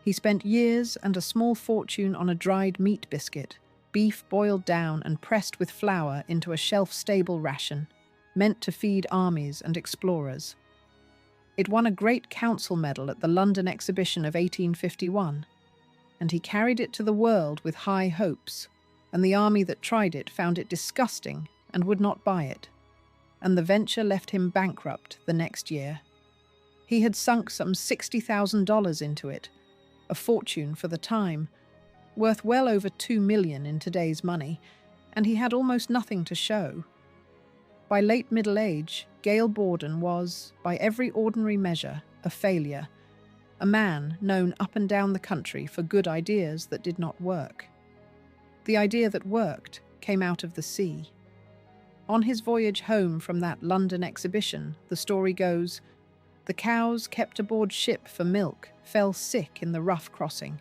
He spent years and a small fortune on a dried meat biscuit, beef boiled down and pressed with flour into a shelf-stable ration, meant to feed armies and explorers. It won a Great Council Medal at the London Exhibition of 1851, and he carried it to the world with high hopes, and the army that tried it found it disgusting and would not buy it, and the venture left him bankrupt the next year. He had sunk some $60,000 into it, a fortune for the time, worth well over $2 million in today's money, and he had almost nothing to show. By late middle age, Gale Borden was, by every ordinary measure, a failure, a man known up and down the country for good ideas that did not work. The idea that worked came out of the sea. On his voyage home from that London exhibition, the story goes, the cows kept aboard ship for milk fell sick in the rough crossing,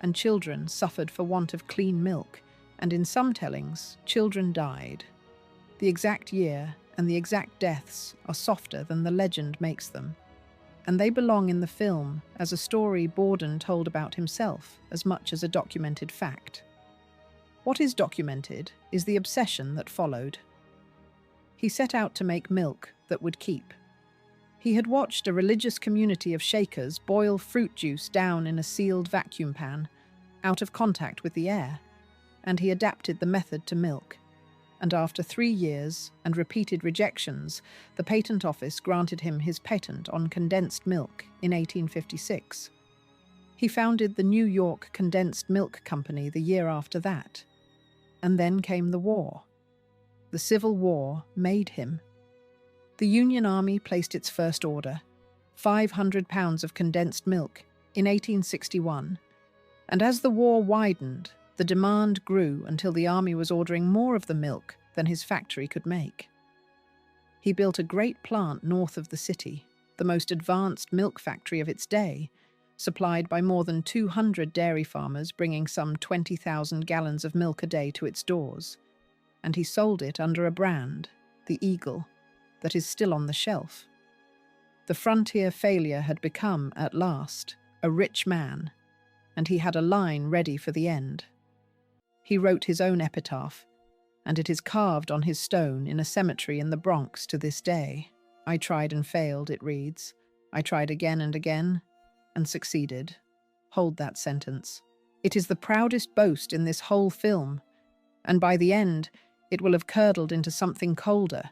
and children suffered for want of clean milk, and in some tellings, children died. The exact year and the exact deaths are softer than the legend makes them, and they belong in the film as a story Borden told about himself as much as a documented fact. What is documented is the obsession that followed. He set out to make milk that would keep. He had watched a religious community of Shakers boil fruit juice down in a sealed vacuum pan, out of contact with the air, and he adapted the method to milk. And after 3 years and repeated rejections, the Patent Office granted him his patent on condensed milk in 1856. He founded the New York Condensed Milk Company the year after that. And then came the war. The Civil War made him. The Union Army placed its first order, 500 pounds of condensed milk, in 1861, and as the war widened, the demand grew until the army was ordering more of the milk than his factory could make. He built a great plant north of the city, the most advanced milk factory of its day, supplied by more than 200 dairy farmers bringing some 20,000 gallons of milk a day to its doors, and he sold it under a brand, the Eagle, that is still on the shelf. The frontier failure had become, at last, a rich man, and he had a line ready for the end. He wrote his own epitaph, and it is carved on his stone in a cemetery in the Bronx to this day. I tried and failed, it reads. I tried again and again, and succeeded. Hold that sentence. It is the proudest boast in this whole film, and by the end, it will have curdled into something colder,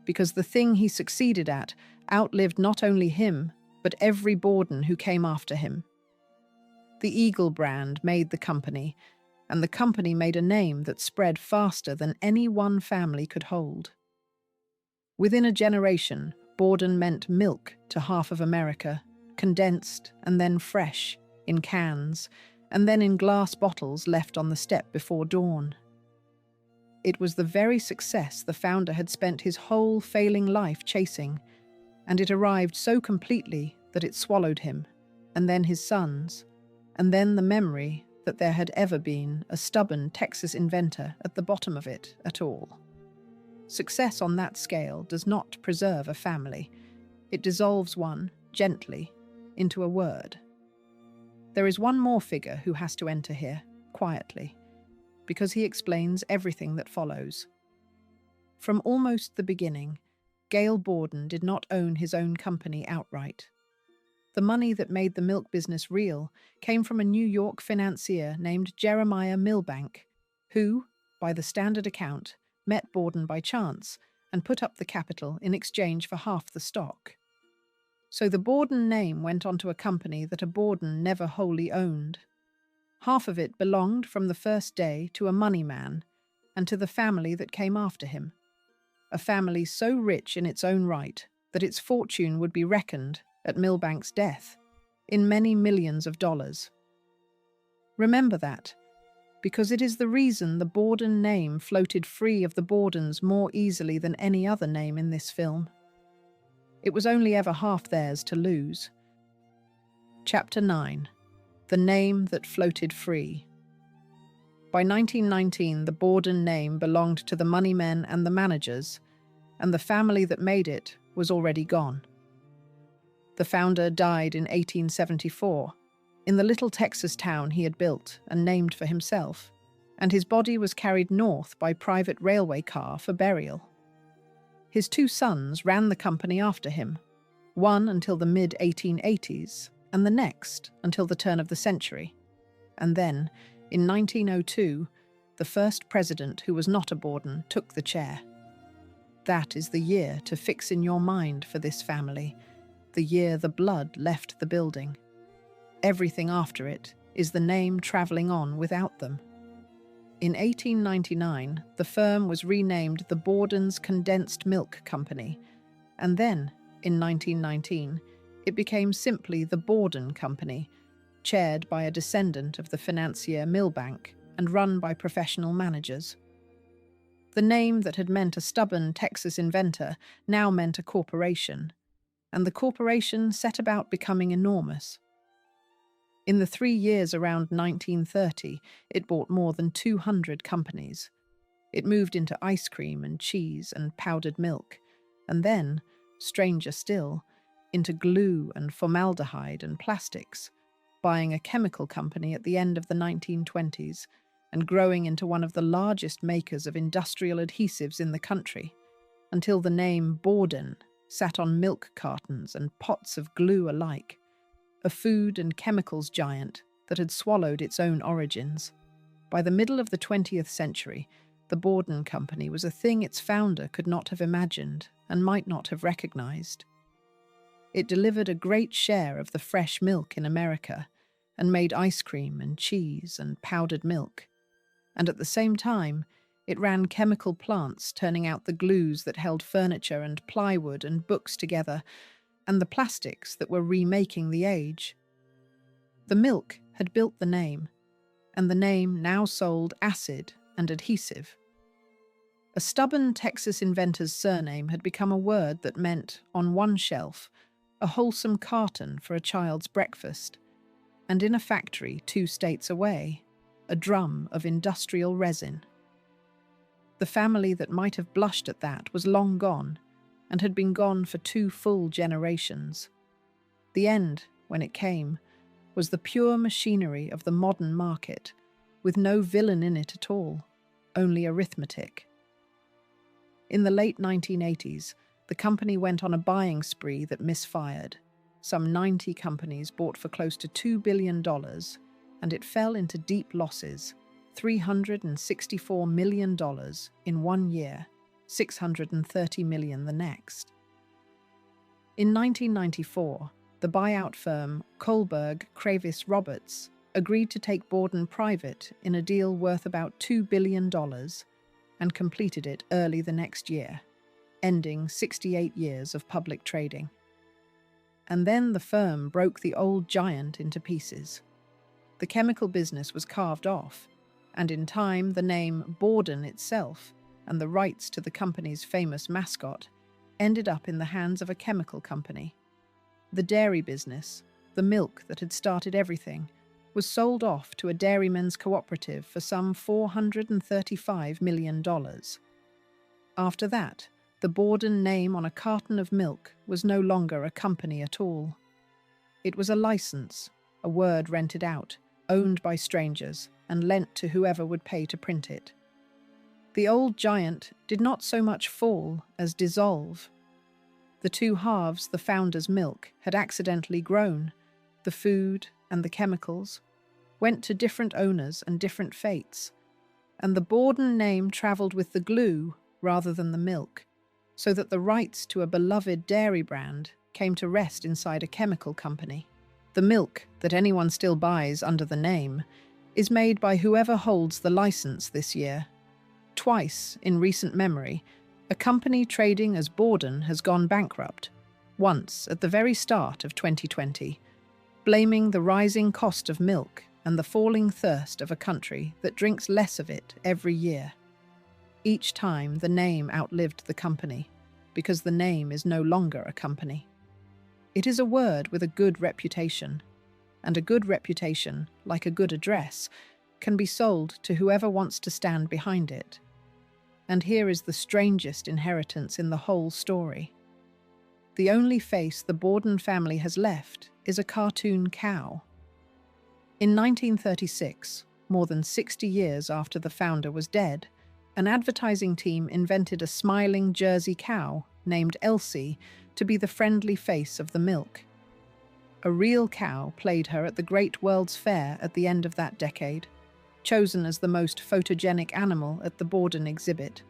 because the thing he succeeded at outlived not only him, but every Borden who came after him. The Eagle brand made the company, and the company made a name that spread faster than any one family could hold. Within a generation, Borden meant milk to half of America, condensed and then fresh, in cans, and then in glass bottles left on the step before dawn. It was the very success the founder had spent his whole failing life chasing, and it arrived so completely that it swallowed him, and then his sons, and then the memory that there had ever been a stubborn Texas inventor at the bottom of it at all. Success on that scale does not preserve a family. It dissolves one, gently, into a word. There is one more figure who has to enter here, quietly, because he explains everything that follows. From almost the beginning, Gail Borden did not own his own company outright. The money that made the milk business real came from a New York financier named Jeremiah Milbank, who, by the standard account, met Borden by chance and put up the capital in exchange for half the stock. So the Borden name went onto a company that a Borden never wholly owned. Half of it belonged from the first day to a money man and to the family that came after him. A family so rich in its own right that its fortune would be reckoned, at Milbank's death, in many millions of dollars. Remember that, because it is the reason the Borden name floated free of the Bordens more easily than any other name in this film. It was only ever half theirs to lose. Chapter 9. The Name That Floated Free. By 1919, the Borden name belonged to the moneymen and the managers, and the family that made it was already gone. The founder died in 1874, in the little Texas town he had built and named for himself, and his body was carried north by private railway car for burial. His two sons ran the company after him, one until the mid-1880s, and the next until the turn of the century. And then, in 1902, the first president who was not a Borden took the chair. That is the year to fix in your mind for this family, the year the blood left the building. Everything after it is the name travelling on without them. In 1899, the firm was renamed the Borden's Condensed Milk Company, and then, in 1919, it became simply the Borden Company, chaired by a descendant of the financier Milbank and run by professional managers. The name that had meant a stubborn Texas inventor now meant a corporation, and the corporation set about becoming enormous. In the 3 years around 1930, it bought more than 200 companies. It moved into ice cream and cheese and powdered milk, and then, stranger still, into glue and formaldehyde and plastics, buying a chemical company at the end of the 1920s and growing into one of the largest makers of industrial adhesives in the country, until the name Borden sat on milk cartons and pots of glue alike, a food and chemicals giant that had swallowed its own origins. By the middle of the 20th century, the Borden Company was a thing its founder could not have imagined and might not have recognized. It delivered a great share of the fresh milk in America and made ice cream and cheese and powdered milk. And at the same time, it ran chemical plants turning out the glues that held furniture and plywood and books together, and the plastics that were remaking the age. The milk had built the name, and the name now sold acid and adhesive. A stubborn Texas inventor's surname had become a word that meant, on one shelf, a wholesome carton for a child's breakfast, and in a factory 2 states away, a drum of industrial resin. The family that might have blushed at that was long gone, and had been gone for 2 full generations. The end, when it came, was the pure machinery of the modern market, with no villain in it at all, only arithmetic. In the late 1980s, the company went on a buying spree that misfired. Some 90 companies bought for close to $2 billion, and it fell into deep losses, $364 million in 1 year, $630 million the next. In 1994, the buyout firm Kohlberg Kravis Roberts agreed to take Borden private in a deal worth about $2 billion and completed it early the next year, ending 68 years of public trading. And then the firm broke the old giant into pieces. The chemical business was carved off, and in time the name Borden itself and the rights to the company's famous mascot ended up in the hands of a chemical company. The dairy business, the milk that had started everything, was sold off to a dairymen's cooperative for some $435 million. After that, the Borden name on a carton of milk was no longer a company at all. It was a license, a word rented out, owned by strangers, and lent to whoever would pay to print it. The old giant did not so much fall as dissolve. The two halves the founder's milk had accidentally grown, the food and the chemicals, went to different owners and different fates, and the Borden name travelled with the glue rather than the milk, so that the rights to a beloved dairy brand came to rest inside a chemical company. The milk that anyone still buys under the name is made by whoever holds the license this year. Twice, in recent memory, a company trading as Borden has gone bankrupt, once at the very start of 2020, blaming the rising cost of milk and the falling thirst of a country that drinks less of it every year. Each time the name outlived the company, because the name is no longer a company. It is a word with a good reputation, and a good reputation, like a good address, can be sold to whoever wants to stand behind it. And here is the strangest inheritance in the whole story. The only face the Borden family has left is a cartoon cow. In 1936, more than 60 years after the founder was dead, an advertising team invented a smiling Jersey cow named Elsie to be the friendly face of the milk. A real cow played her at the Great World's Fair at the end of that decade, chosen as the most photogenic animal at the Borden exhibit.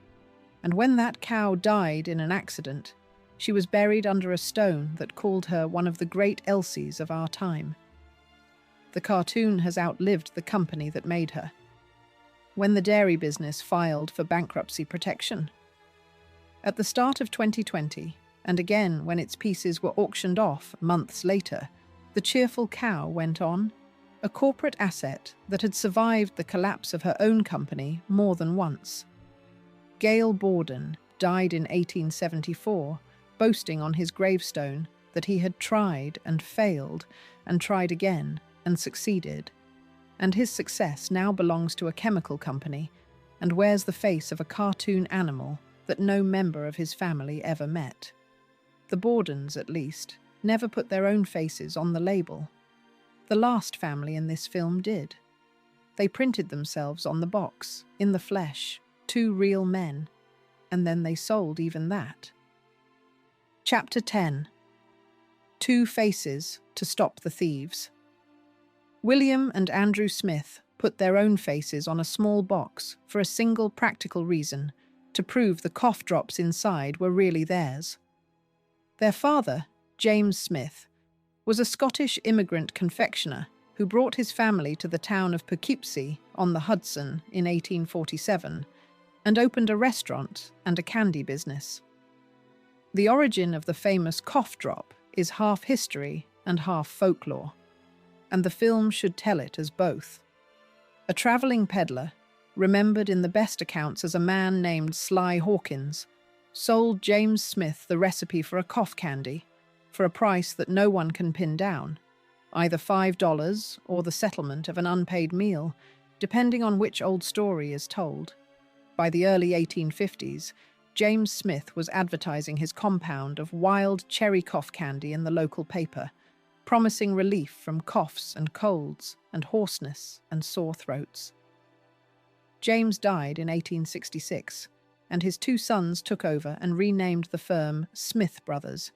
And when that cow died in an accident, she was buried under a stone that called her one of the great Elsies of our time. The cartoon has outlived the company that made her. When the dairy business filed for bankruptcy protection. At the start of 2020, and again when its pieces were auctioned off months later, the cheerful cow went on, a corporate asset that had survived the collapse of her own company more than once. Gail Borden died in 1874, boasting on his gravestone that he had tried and failed and tried again and succeeded. And his success now belongs to a chemical company and wears the face of a cartoon animal that no member of his family ever met. The Bordens, at least, never put their own faces on the label. The last family in this film did. They printed themselves on the box, in the flesh, two real men, and then they sold even that. Chapter 10. Two Faces to Stop the Thieves. William and Andrew Smith put their own faces on a small box for a single practical reason, to prove the cough drops inside were really theirs. Their father, James Smith, was a Scottish immigrant confectioner who brought his family to the town of Poughkeepsie on the Hudson in 1847 and opened a restaurant and a candy business. The origin of the famous cough drop is half history and half folklore, and the film should tell it as both. A travelling peddler, remembered in the best accounts as a man named Sly Hawkins, sold James Smith the recipe for a cough candy for a price that no one can pin down, either $5 or the settlement of an unpaid meal, depending on which old story is told. By the early 1850s, James Smith was advertising his compound of wild cherry cough candy in the local paper, promising relief from coughs and colds and hoarseness and sore throats. James died in 1866, and his two sons took over and renamed the firm Smith Brothers,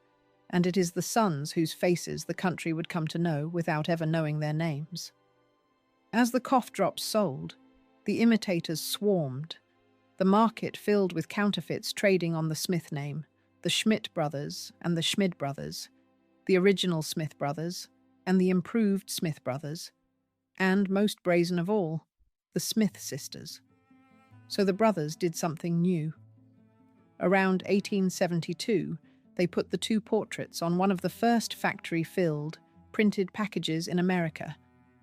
and it is the sons whose faces the country would come to know without ever knowing their names. As the cough drops sold, the imitators swarmed, the market filled with counterfeits trading on the Smith name, the Schmidt brothers and the Schmid brothers, the original Smith brothers and the improved Smith brothers, and, most brazen of all, the Smith sisters. So the brothers did something new. Around 1872, they put the two portraits on one of the first factory-filled, printed packages in America,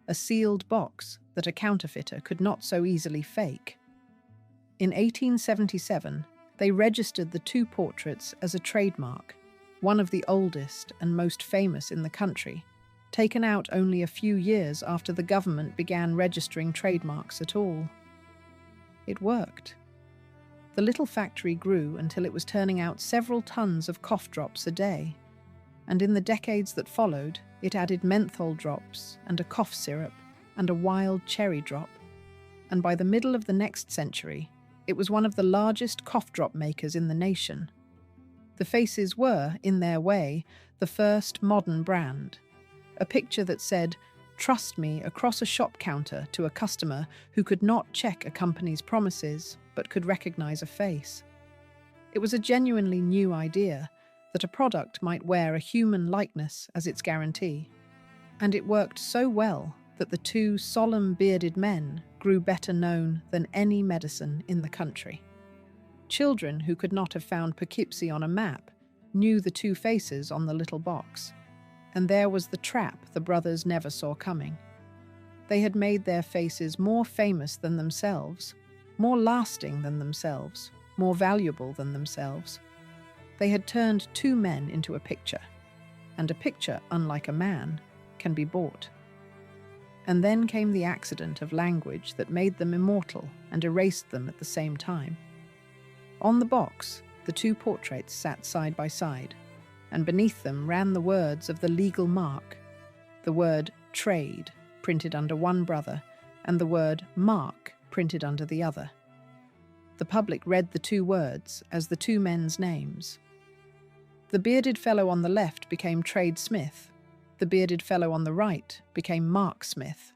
a sealed box that a counterfeiter could not so easily fake. In 1877, They registered the two portraits as a trademark, one of the oldest and most famous in the country, taken out only a few years after the government began registering trademarks at all. It worked. The little factory grew until it was turning out several tons of cough drops a day, and in the decades that followed, it added menthol drops and a cough syrup and a wild cherry drop, and by the middle of the next century, it was one of the largest cough drop makers in the nation. The faces were, in their way, the first modern brand. A picture that said, "Trust me," across a shop counter to a customer who could not check a company's promises but could recognize a face. It was a genuinely new idea that a product might wear a human likeness as its guarantee. And it worked so well that the two solemn bearded men grew better known than any medicine in the country. Children who could not have found Poughkeepsie on a map knew the two faces on the little box. And there was the trap the brothers never saw coming. They had made their faces more famous than themselves, more lasting than themselves, more valuable than themselves. They had turned two men into a picture, and a picture, unlike a man, can be bought. And then came the accident of language that made them immortal and erased them at the same time. On the box, the two portraits sat side by side, and beneath them ran the words of the legal mark, the word trade printed under one brother and the word mark printed under the other. The public read the two words as the two men's names. The bearded fellow on the left became Trade Smith. The bearded fellow on the right became Mark Smith.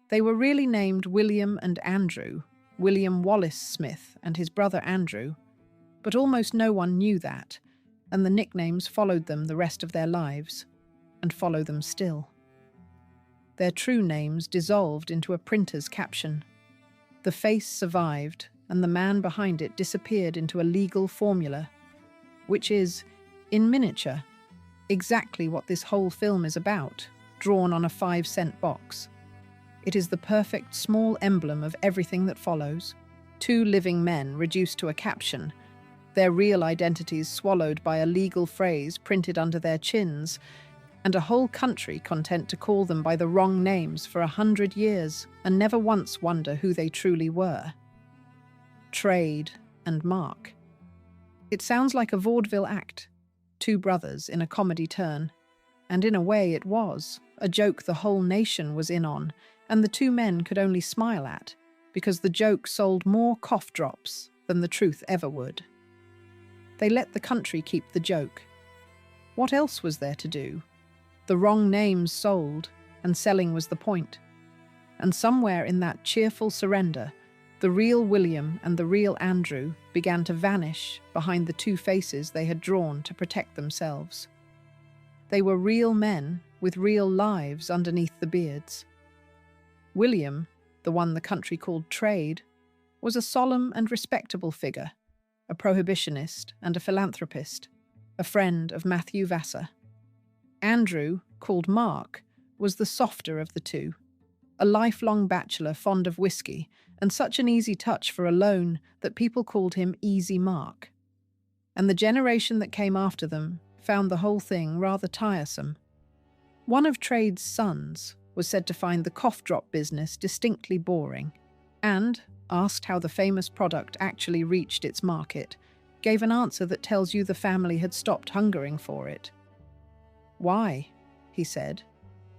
They were really named William and Andrew, William Wallace Smith and his brother Andrew, but almost no one knew that, and the nicknames followed them the rest of their lives, and follow them still. Their true names dissolved into a printer's caption. The face survived, and the man behind it disappeared into a legal formula, which is, in miniature, exactly what this whole film is about, drawn on a 5-cent box. It is the perfect small emblem of everything that follows. Two living men reduced to a caption, their real identities swallowed by a legal phrase printed under their chins, and a whole country content to call them by the wrong names for 100 years and never once wonder who they truly were. Trade and Mark. It sounds like a vaudeville act, two brothers in a comedy turn, and in a way it was, a joke the whole nation was in on, and the two men could only smile at, because the joke sold more cough drops than the truth ever would. They let the country keep the joke. What else was there to do? The wrong names sold, and selling was the point. And somewhere in that cheerful surrender, the real William and the real Andrew began to vanish behind the two faces they had drawn to protect themselves. They were real men with real lives underneath the beards. William, the one the country called Trade, was a solemn and respectable figure, a prohibitionist and a philanthropist, a friend of Matthew Vassar. Andrew, called Mark, was the softer of the two, a lifelong bachelor fond of whiskey, and such an easy touch for a loan that people called him Easy Mark. And the generation that came after them found the whole thing rather tiresome. One of Trade's sons was said to find the cough drop business distinctly boring, and, asked how the famous product actually reached its market, gave an answer that tells you the family had stopped hungering for it. "Why?" he said.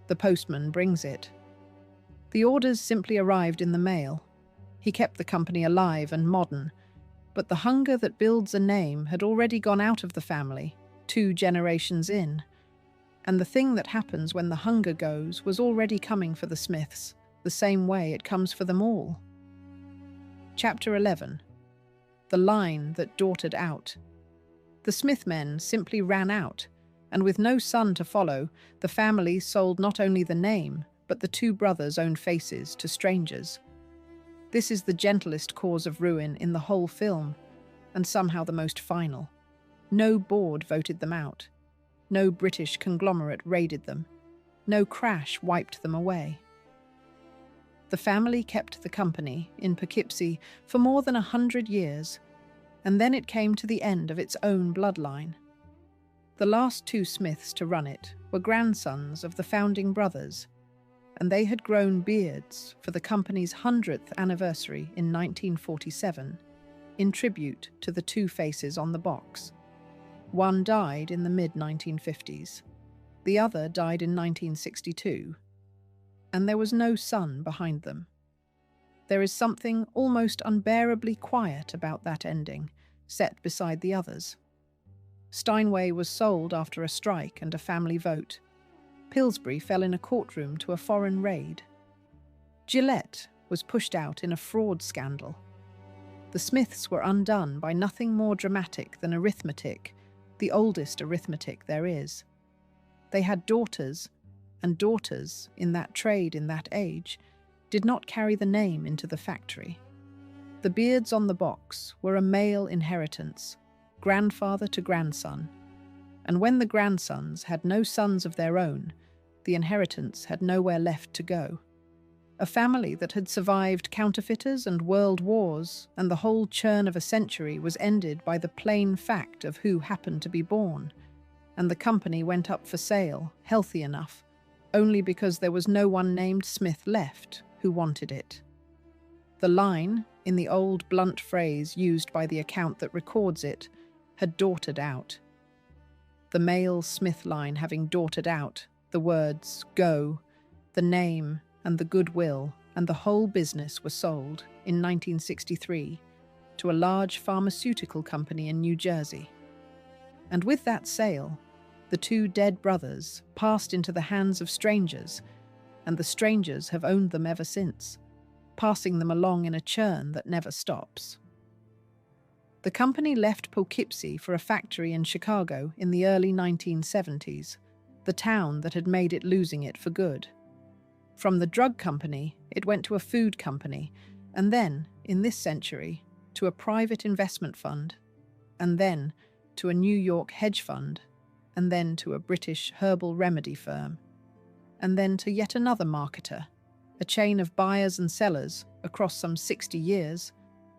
"The postman brings it." The orders simply arrived in the mail. He kept the company alive and modern, but the hunger that builds a name had already gone out of the family, 2 generations in. And the thing that happens when the hunger goes was already coming for the Smiths, the same way it comes for them all. Chapter 11. The line that daughted out. The Smith men simply ran out, and with no son to follow, the family sold not only the name, but the two brothers' own faces to strangers. This is the gentlest cause of ruin in the whole film, and somehow the most final. No board voted them out. No British conglomerate raided them. No crash wiped them away. The family kept the company in Poughkeepsie for more than 100 years. And then it came to the end of its own bloodline. The last two Smiths to run it were grandsons of the founding brothers, and they had grown beards for the company's 100th anniversary in 1947, in tribute to the two faces on the box. One died in the mid-1950s. The other died in 1962. And there was no son behind them. There is something almost unbearably quiet about that ending, set beside the others. Steinway was sold after a strike and a family vote. Pillsbury fell in a courtroom to a foreign raid. Gillette was pushed out in a fraud scandal. The Smiths were undone by nothing more dramatic than arithmetic, the oldest arithmetic there is. They had daughters, and daughters, in that trade in that age, did not carry the name into the factory. The beards on the box were a male inheritance, grandfather to grandson, and when the grandsons had no sons of their own, the inheritance had nowhere left to go. A family that had survived counterfeiters and world wars, and the whole churn of a century was ended by the plain fact of who happened to be born, and the company went up for sale, healthy enough, only because there was no one named Smith left who wanted it. The line, in the old blunt phrase used by the account that records it, had daughtered out. The male Smith line having daughtered out, the words "go," the name and the goodwill and the whole business were sold, in 1963, to a large pharmaceutical company in New Jersey. And with that sale, the two dead brothers passed into the hands of strangers, and the strangers have owned them ever since, passing them along in a churn that never stops. The company left Poughkeepsie for a factory in Chicago in the early 1970s, the town that had made it losing it for good. From the drug company, it went to a food company, and then, in this century, to a private investment fund, and then to a New York hedge fund, and then to a British herbal remedy firm, and then to yet another marketer, a chain of buyers and sellers across some 60 years,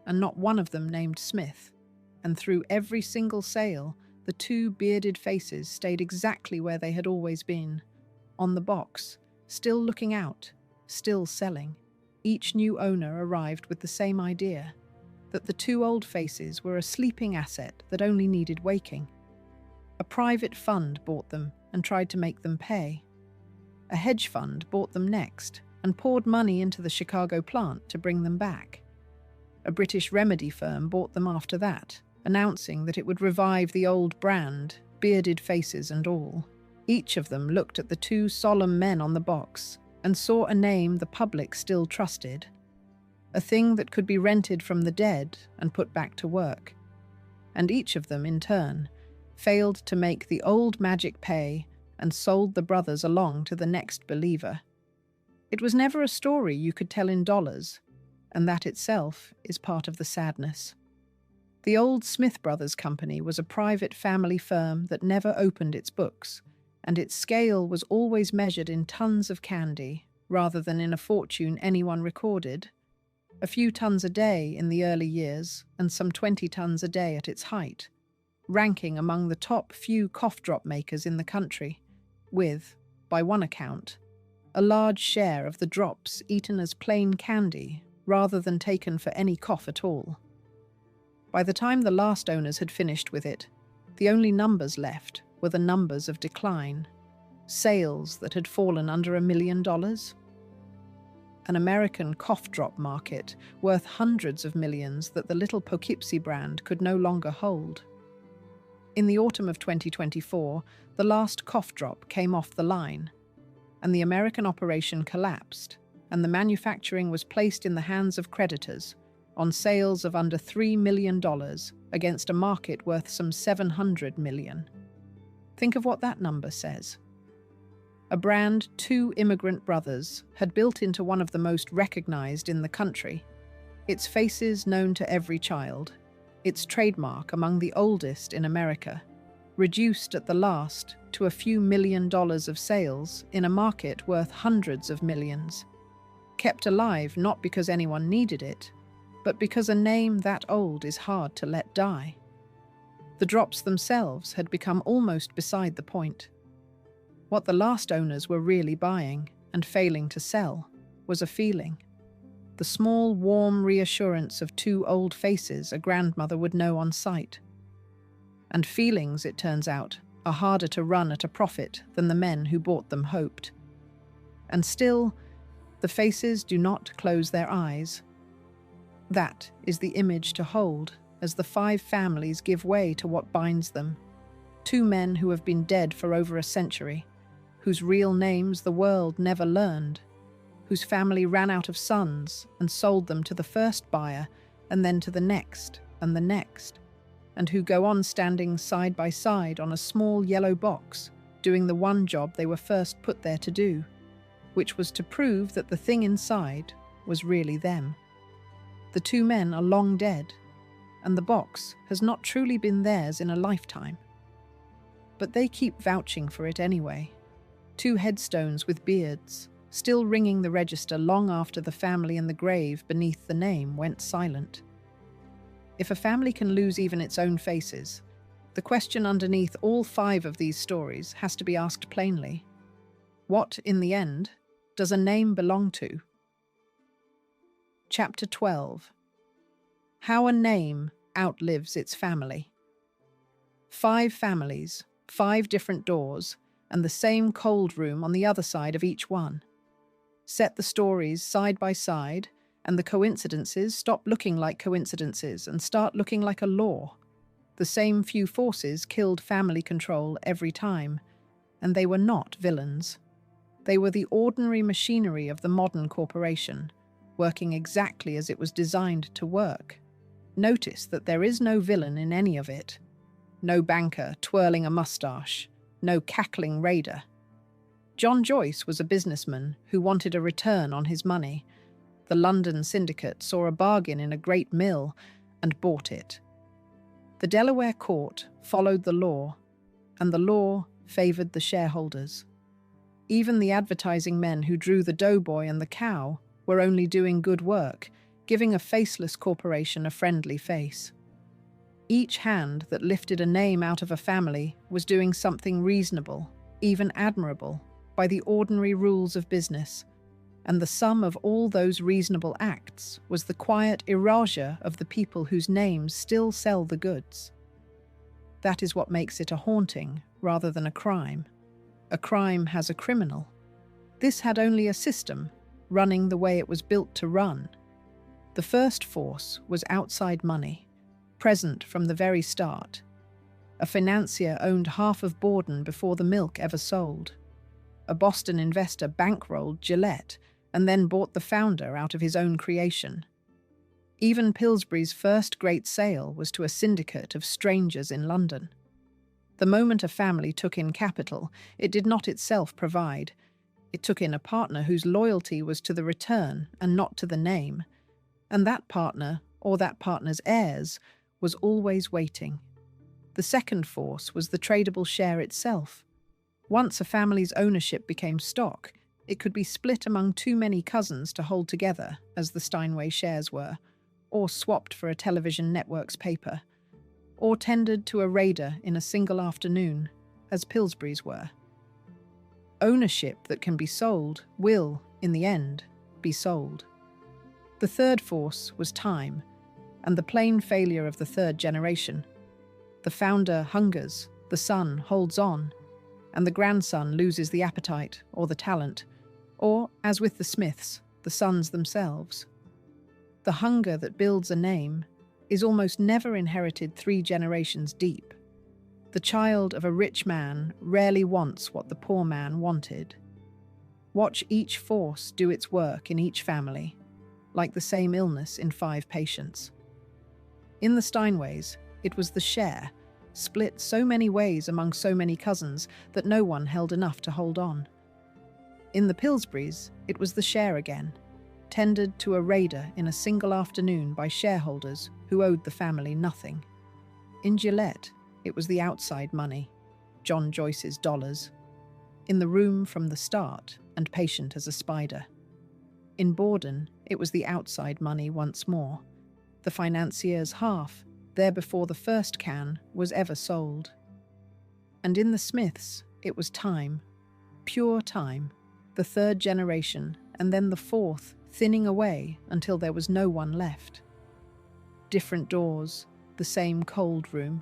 and not one of them named Smith. And through every single sale, the two bearded faces stayed exactly where they had always been, on the box, still looking out, still selling. Each new owner arrived with the same idea, that the two old faces were a sleeping asset that only needed waking. A private fund bought them and tried to make them pay. A hedge fund bought them next and poured money into the Chicago plant to bring them back. A British remedy firm bought them after that, announcing that it would revive the old brand, bearded faces and all. Each of them looked at the two solemn men on the box and saw a name the public still trusted, a thing that could be rented from the dead and put back to work. And each of them, in turn, failed to make the old magic pay and sold the brothers along to the next believer. It was never a story you could tell in dollars, and that itself is part of the sadness. The old Smith Brothers Company was a private family firm that never opened its books, and its scale was always measured in tons of candy, rather than in a fortune anyone recorded. A few tons a day in the early years, and some 20 tons a day at its height, ranking among the top few cough drop makers in the country, with, by one account, a large share of the drops eaten as plain candy rather than taken for any cough at all. By the time the last owners had finished with it, the only numbers left were the numbers of decline, sales that had fallen under $1 million. An American cough drop market worth hundreds of millions that the little Poughkeepsie brand could no longer hold. In the autumn of 2024, the last cough drop came off the line, and the American operation collapsed, and the manufacturing was placed in the hands of creditors on sales of under $3 million against a market worth some $700 million. Think of what that number says. A brand two immigrant brothers had built into one of the most recognized in the country, its faces known to every child, its trademark among the oldest in America, reduced at the last to a few $1 million of sales in a market worth hundreds of millions, kept alive not because anyone needed it, but because a name that old is hard to let die. The drops themselves had become almost beside the point. What the last owners were really buying and failing to sell was a feeling. The small, warm reassurance of two old faces a grandmother would know on sight. And feelings, it turns out, are harder to run at a profit than the men who bought them hoped. And still, the faces do not close their eyes. That is the image to hold as the 5 families give way to what binds them. 2 men who have been dead for over a century, whose real names the world never learned, whose family ran out of sons and sold them to the first buyer and then to the next and the next, and who go on standing side by side on a small yellow box, doing the one job they were first put there to do, which was to prove that the thing inside was really them. The 2 men are long dead, and the box has not truly been theirs in a lifetime. But they keep vouching for it anyway. 2 headstones with beards, still ringing the register long after the family in the grave beneath the name went silent. If a family can lose even its own faces, the question underneath all 5 of these stories has to be asked plainly. What, in the end, does a name belong to? Chapter 12. How a name outlives its family. 5 families, 5 different doors, and the same cold room on the other side of each one. Set the stories side by side, and the coincidences stop looking like coincidences and start looking like a law. The same few forces killed family control every time, and they were not villains. They were the ordinary machinery of the modern corporation, working exactly as it was designed to work. Notice that there is no villain in any of it. No banker twirling a mustache, no cackling raider. John Joyce was a businessman who wanted a return on his money. The London syndicate saw a bargain in a great mill and bought it. The Delaware court followed the law, and the law favoured the shareholders. Even the advertising men who drew the doughboy and the cow were only doing good work, giving a faceless corporation a friendly face. Each hand that lifted a name out of a family was doing something reasonable, even admirable, by the ordinary rules of business, and the sum of all those reasonable acts was the quiet erasure of the people whose names still sell the goods. That is what makes it a haunting rather than a crime. A crime has a criminal. This had only a system, running the way it was built to run. The first force was outside money, present from the very start. A financier owned half of Borden before the milk ever sold. A Boston investor bankrolled Gillette and then bought the founder out of his own creation. Even Pillsbury's first great sale was to a syndicate of strangers in London. The moment a family took in capital, it did not itself provide. It took in a partner whose loyalty was to the return and not to the name. And that partner, or that partner's heirs, was always waiting. The second force was the tradable share itself. Once a family's ownership became stock, it could be split among too many cousins to hold together, as the Steinway shares were, or swapped for a television network's paper, or tendered to a raider in a single afternoon, as Pillsbury's were. Ownership that can be sold will, in the end, be sold. The third force was time, and the plain failure of the third generation. The founder hungers, the son holds on, and the grandson loses the appetite or the talent, or, as with the Smiths, the sons themselves. The hunger that builds a name is almost never inherited 3 generations deep. The child of a rich man rarely wants what the poor man wanted. Watch each force do its work in each family, like the same illness in 5 patients. In the Steinways, it was the share, split so many ways among so many cousins that no one held enough to hold on. In the Pillsburys, it was the share again, tendered to a raider in a single afternoon by shareholders who owed the family nothing. In Gillette, it was the outside money, John Joyce's dollars, in the room from the start and patient as a spider. In Borden, it was the outside money once more, the financier's half, there before the first can was ever sold. And in the Smiths, it was time, pure time, the third generation, and then the fourth, thinning away until there was no one left. Different doors, the same cold room,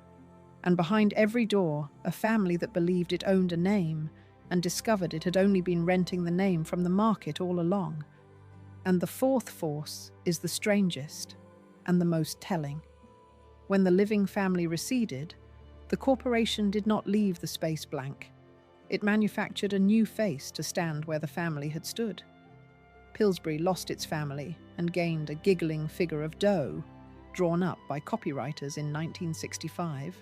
and behind every door, a family that believed it owned a name and discovered it had only been renting the name from the market all along. And the fourth force is the strangest and the most telling. When the living family receded, the corporation did not leave the space blank. It manufactured a new face to stand where the family had stood. Pillsbury lost its family and gained a giggling figure of dough, drawn up by copywriters in 1965.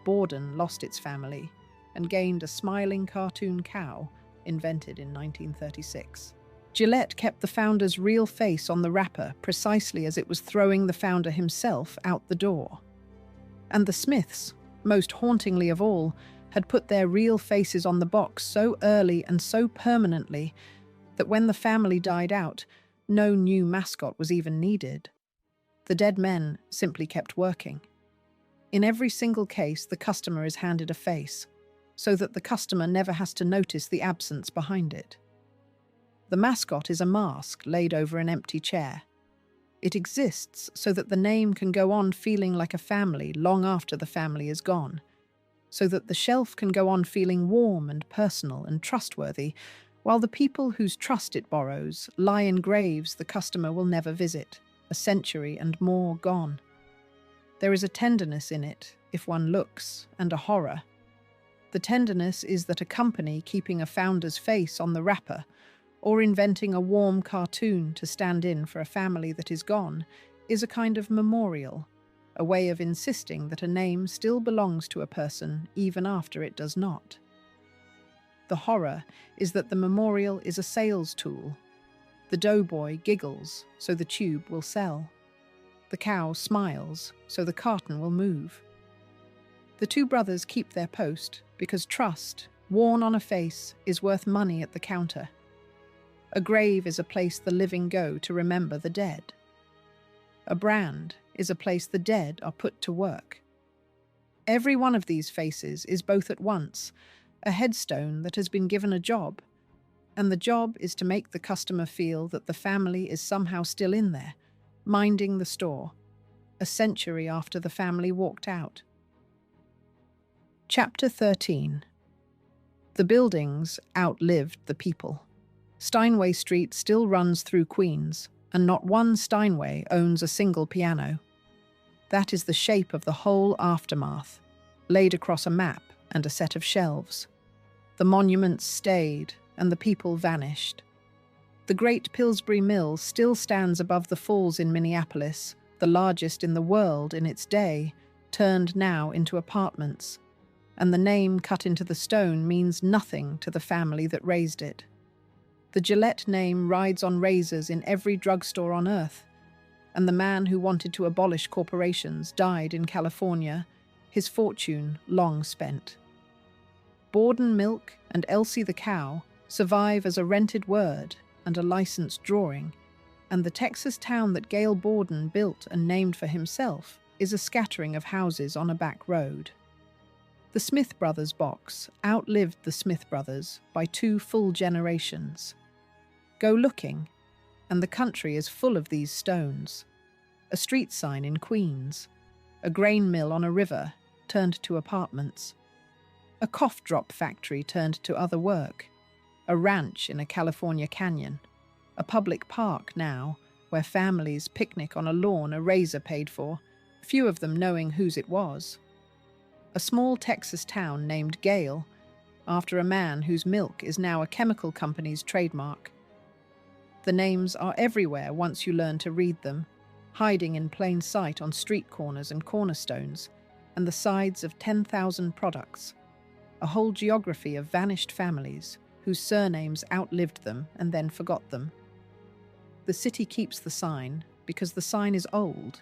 Borden lost its family and gained a smiling cartoon cow, invented in 1936. Gillette kept the founder's real face on the wrapper precisely as it was throwing the founder himself out the door. And the Smiths, most hauntingly of all, had put their real faces on the box so early and so permanently that when the family died out, no new mascot was even needed. The dead men simply kept working. In every single case, the customer is handed a face, so that the customer never has to notice the absence behind it. The mascot is a mask laid over an empty chair. It exists so that the name can go on feeling like a family long after the family is gone, so that the shelf can go on feeling warm and personal and trustworthy, while the people whose trust it borrows lie in graves the customer will never visit, a century and more gone. There is a tenderness in it, if one looks, and a horror. The tenderness is that a company keeping a founder's face on the wrapper, or inventing a warm cartoon to stand in for a family that is gone, is a kind of memorial, a way of insisting that a name still belongs to a person even after it does not. The horror is that the memorial is a sales tool. The doughboy giggles, so the tube will sell. The cow smiles, so the carton will move. The two brothers keep their post because trust, worn on a face, is worth money at the counter. A grave is a place the living go to remember the dead. A brand is a place the dead are put to work. Every one of these faces is both at once a headstone that has been given a job, and the job is to make the customer feel that the family is somehow still in there, minding the store, a century after the family walked out. Chapter 13. The buildings outlived the people. Steinway Street still runs through Queens, and not one Steinway owns a single piano. That is the shape of the whole aftermath, laid across a map and a set of shelves. The monuments stayed, and the people vanished. The great Pillsbury Mill still stands above the falls in Minneapolis, the largest in the world in its day, turned now into apartments, and the name cut into the stone means nothing to the family that raised it. The Gillette name rides on razors in every drugstore on earth, and the man who wanted to abolish corporations died in California, his fortune long spent. Borden Milk and Elsie the cow survive as a rented word and a licensed drawing, and the Texas town that Gail Borden built and named for himself is a scattering of houses on a back road. The Smith Brothers box outlived the Smith Brothers by 2 full generations. Go looking, and the country is full of these stones. A street sign in Queens, a grain mill on a river turned to apartments, a cough drop factory turned to other work, a ranch in a California canyon, a public park now where families picnic on a lawn a razor paid for, few of them knowing whose it was. A small Texas town named Gale, after a man whose milk is now a chemical company's trademark. The names are everywhere once you learn to read them, hiding in plain sight on street corners and cornerstones, and the sides of 10,000 products. A whole geography of vanished families whose surnames outlived them and then forgot them. The city keeps the sign because the sign is old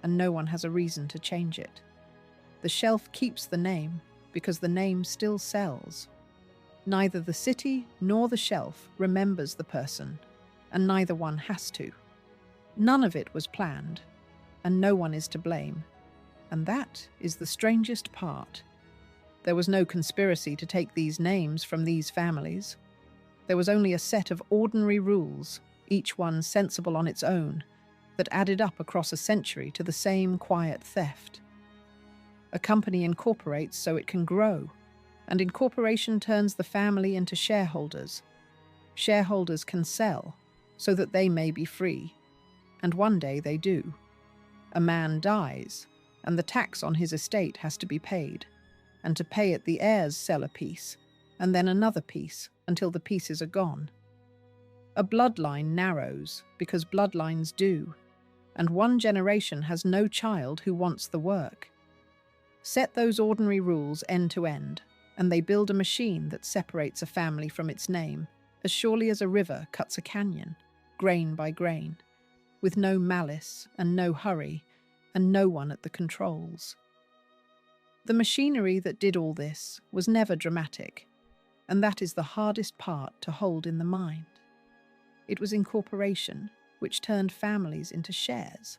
and no one has a reason to change it. The shelf keeps the name because the name still sells. Neither the city nor the shelf remembers the person, and neither one has to. None of it was planned. and no one is to blame. And that is the strangest part. There was no conspiracy to take these names from these families. There was only a set of ordinary rules, each one sensible on its own, that added up across a century to the same quiet theft. A company incorporates so it can grow, and incorporation turns the family into shareholders. Shareholders can sell so that they may be free, and one day they do. A man dies, and the tax on his estate has to be paid, and to pay it the heirs sell a piece, and then another piece, until the pieces are gone. A bloodline narrows because bloodlines do, and one generation has no child who wants the work. Set those ordinary rules end to end, and they build a machine that separates a family from its name, as surely as a river cuts a canyon, grain by grain, with no malice and no hurry, and no one at the controls. The machinery that did all this was never dramatic, and that is the hardest part to hold in the mind. It was incorporation, which turned families into shares.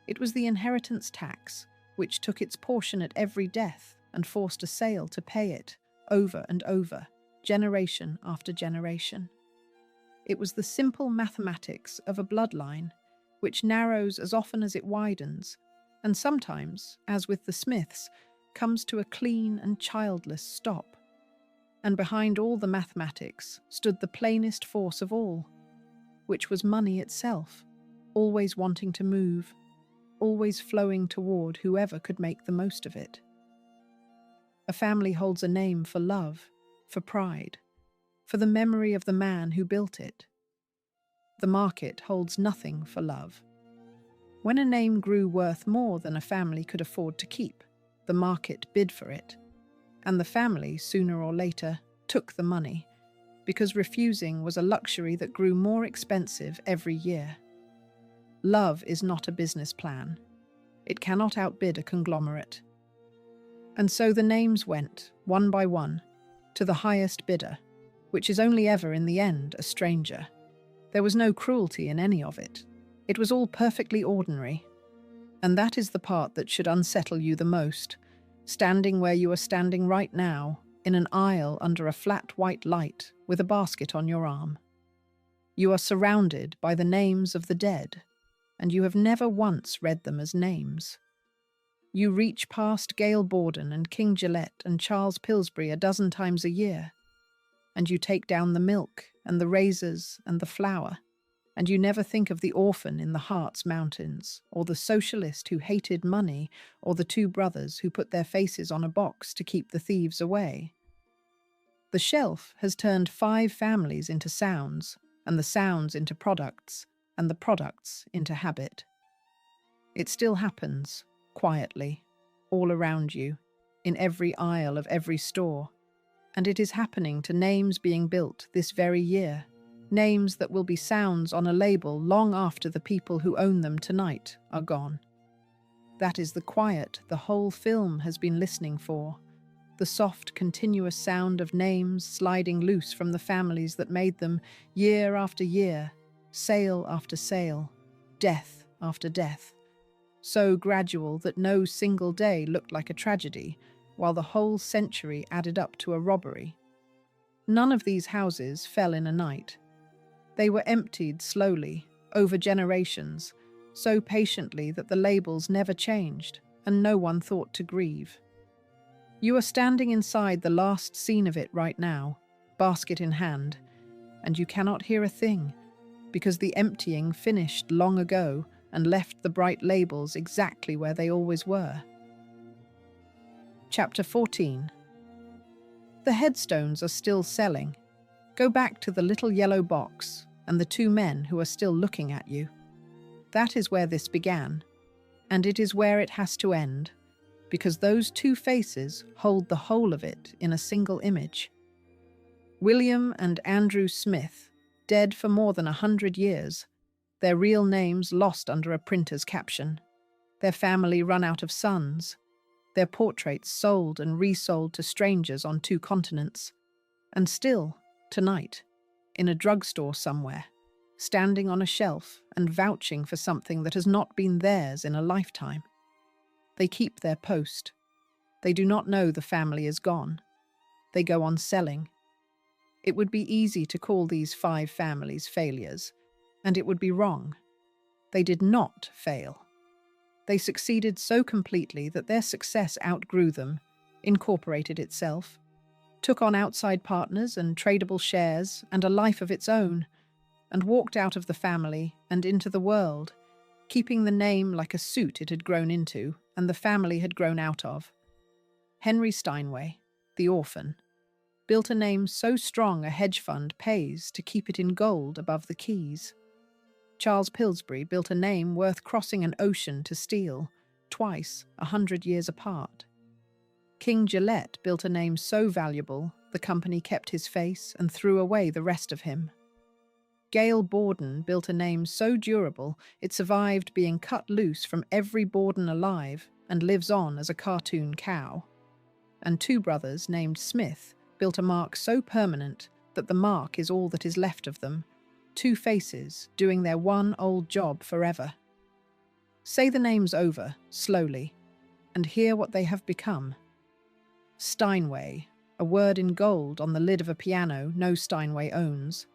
It was the inheritance tax, which took its portion at every death and forced a sale to pay it over and over, generation after generation. It was the simple mathematics of a bloodline, which narrows as often as it widens, and sometimes, as with the Smiths, comes to a clean and childless stop. And behind all the mathematics stood the plainest force of all, which was money itself, always wanting to move, always flowing toward whoever could make the most of it. A family holds a name for love, for pride, for the memory of the man who built it. The market holds nothing for love. When a name grew worth more than a family could afford to keep, the market bid for it, and the family, sooner or later, took the money, because refusing was a luxury that grew more expensive every year. Love is not a business plan. It cannot outbid a conglomerate. And so the names went, one by one, to the highest bidder, which is only ever in the end a stranger. There was no cruelty in any of it. It was all perfectly ordinary. And that is the part that should unsettle you the most, standing where you are standing right now, in an aisle under a flat white light with a basket on your arm. You are surrounded by the names of the dead, and you have never once read them as names. You reach past Gail Borden and King Gillette and Charles Pillsbury a dozen times a year, and you take down the milk and the razors and the flour, and you never think of the orphan in the Harz Mountains, or the socialist who hated money, or the two brothers who put their faces on a box to keep the thieves away. The shelf has turned 5 families into sounds, and the sounds into products, and the products into habit. It still happens, quietly, all around you, in every aisle of every store, and it is happening to names being built this very year. Names that will be sounds on a label long after the people who own them tonight are gone. That is the quiet the whole film has been listening for, the soft, continuous sound of names sliding loose from the families that made them year after year, sale after sale, death after death, so gradual that no single day looked like a tragedy, while the whole century added up to a robbery. None of these houses fell in a night. They were emptied slowly, over generations, so patiently that the labels never changed, and no one thought to grieve. You are standing inside the last scene of it right now, basket in hand, and you cannot hear a thing, because the emptying finished long ago and left the bright labels exactly where they always were. Chapter 14. The headstones are still selling. Go back to the little yellow box and the 2 men who are still looking at you. That is where this began, and it is where it has to end, because those 2 faces hold the whole of it in a single image. William and Andrew Smith, dead for more than 100 years, their real names lost under a printer's caption, their family run out of sons, their portraits sold and resold to strangers on 2 continents, and still, tonight, in a drugstore somewhere, standing on a shelf and vouching for something that has not been theirs in a lifetime. They keep their post. They do not know the family is gone. They go on selling. It would be easy to call these 5 families failures, and it would be wrong. They did not fail. They succeeded so completely that their success outgrew them, incorporated itself, took on outside partners and tradable shares and a life of its own, and walked out of the family and into the world, keeping the name like a suit it had grown into and the family had grown out of. Henry Steinway, the orphan, built a name so strong a hedge fund pays to keep it in gold above the keys. Charles Pillsbury built a name worth crossing an ocean to steal, twice 100 years apart. King Gillette built a name so valuable the company kept his face and threw away the rest of him. Gail Borden built a name so durable it survived being cut loose from every Borden alive and lives on as a cartoon cow. And 2 brothers named Smith built a mark so permanent that the mark is all that is left of them, 2 faces doing their one old job forever. Say the names over, slowly, and hear what they have become. Steinway, a word in gold on the lid of a piano no Steinway owns.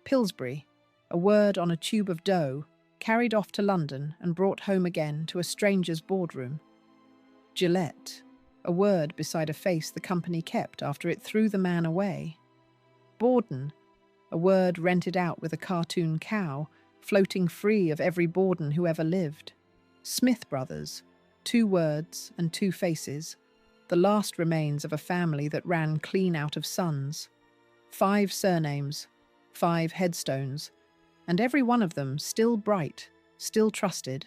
Pillsbury, a word on a tube of dough, carried off to London and brought home again to a stranger's boardroom. Gillette, a word beside a face the company kept after it threw the man away. Borden, a word rented out with a cartoon cow, floating free of every Borden who ever lived. Smith Brothers, 2 words and 2 faces, the last remains of a family that ran clean out of sons. 5 surnames, 5 headstones, and every one of them still bright, still trusted,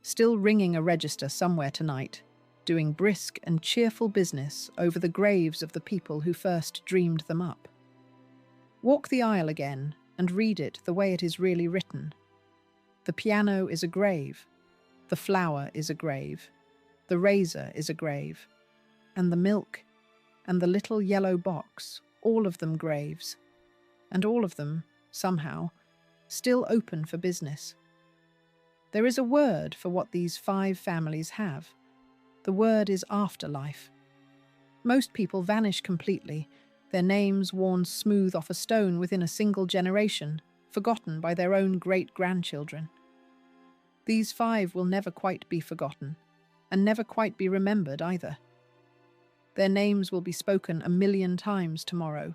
still ringing a register somewhere tonight, doing brisk and cheerful business over the graves of the people who first dreamed them up. Walk the aisle again and read it the way it is really written. The piano is a grave, the flour is a grave, the razor is a grave, and the milk, and the little yellow box, all of them graves, and all of them, somehow, still open for business. There is a word for what these 5 families have. The word is afterlife. Most people vanish completely, their names worn smooth off a stone within a single generation, forgotten by their own great-grandchildren. These 5 will never quite be forgotten, and never quite be remembered either. Their names will be spoken 1,000,000 times tomorrow,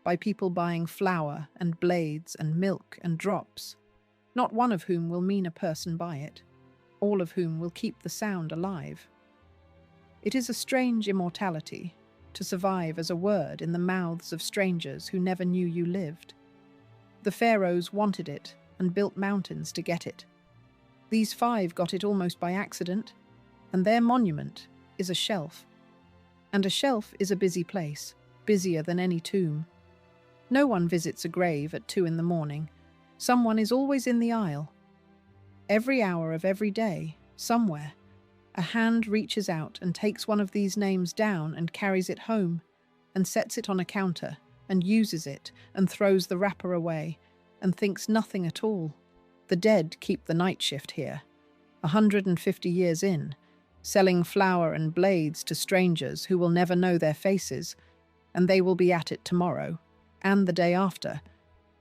by people buying flour and blades and milk and drops, not one of whom will mean a person by it, all of whom will keep the sound alive. It is a strange immortality to survive as a word in the mouths of strangers who never knew you lived. The pharaohs wanted it and built mountains to get it. These 5 got it almost by accident, and their monument is a shelf. And a shelf is a busy place, busier than any tomb. No one visits a grave at 2 in the morning. Someone is always in the aisle. Every hour of every day, somewhere, a hand reaches out and takes one of these names down and carries it home, and sets it on a counter, and uses it, and throws the wrapper away, and thinks nothing at all. The dead keep the night shift here, 150 years in, selling flour and blades to strangers who will never know their faces, and they will be at it tomorrow, and the day after,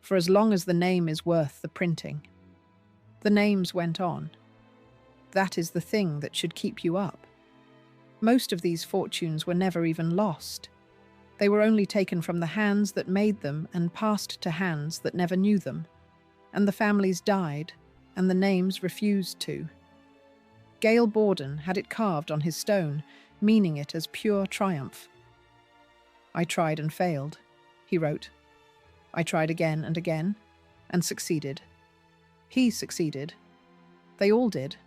for as long as the name is worth the printing. The names went on. That is the thing that should keep you up. Most of these fortunes were never even lost. They were only taken from the hands that made them and passed to hands that never knew them, and the families died, and the names refused to. Gail Borden had it carved on his stone, meaning it as pure triumph. "I tried and failed," he wrote. "I tried again and again, and succeeded. He succeeded. They all did.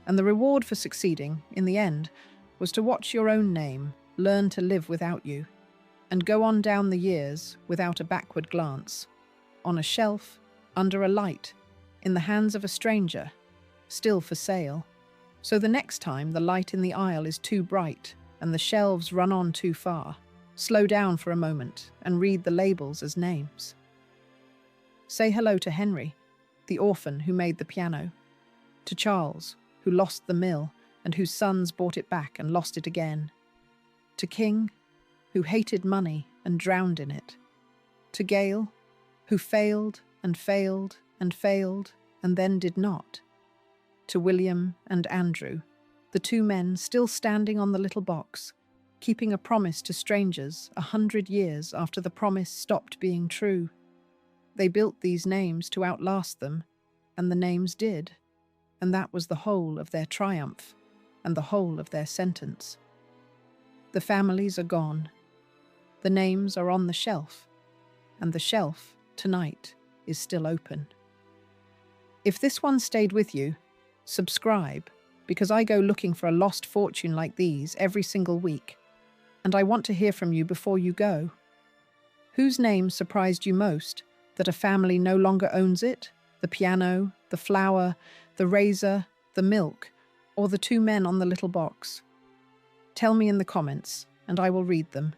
And the reward for succeeding, in the end, was to watch your own name learn to live without you, and go on down the years without a backward glance, on a shelf, under a light, in the hands of a stranger, still for sale. So the next time the light in the aisle is too bright and the shelves run on too far, slow down for a moment and read the labels as names. Say hello to Henry, the orphan who made the piano, to Charles, who lost the mill and whose sons bought it back and lost it again, to King, who hated money and drowned in it, to Gale, who failed and failed and failed and then did not, to William and Andrew, the two men still standing on the little box, keeping a promise to strangers 100 years after the promise stopped being true. They built these names to outlast them, and the names did, and that was the whole of their triumph and the whole of their sentence. The families are gone. The names are on the shelf, and the shelf, tonight, is still open. If this one stayed with you, subscribe, because I go looking for a lost fortune like these every single week, and I want to hear from you before you go. Whose name surprised you most, that a family no longer owns it? The piano, the flour, the razor, the milk, or the two men on the little box? Tell me in the comments, and I will read them.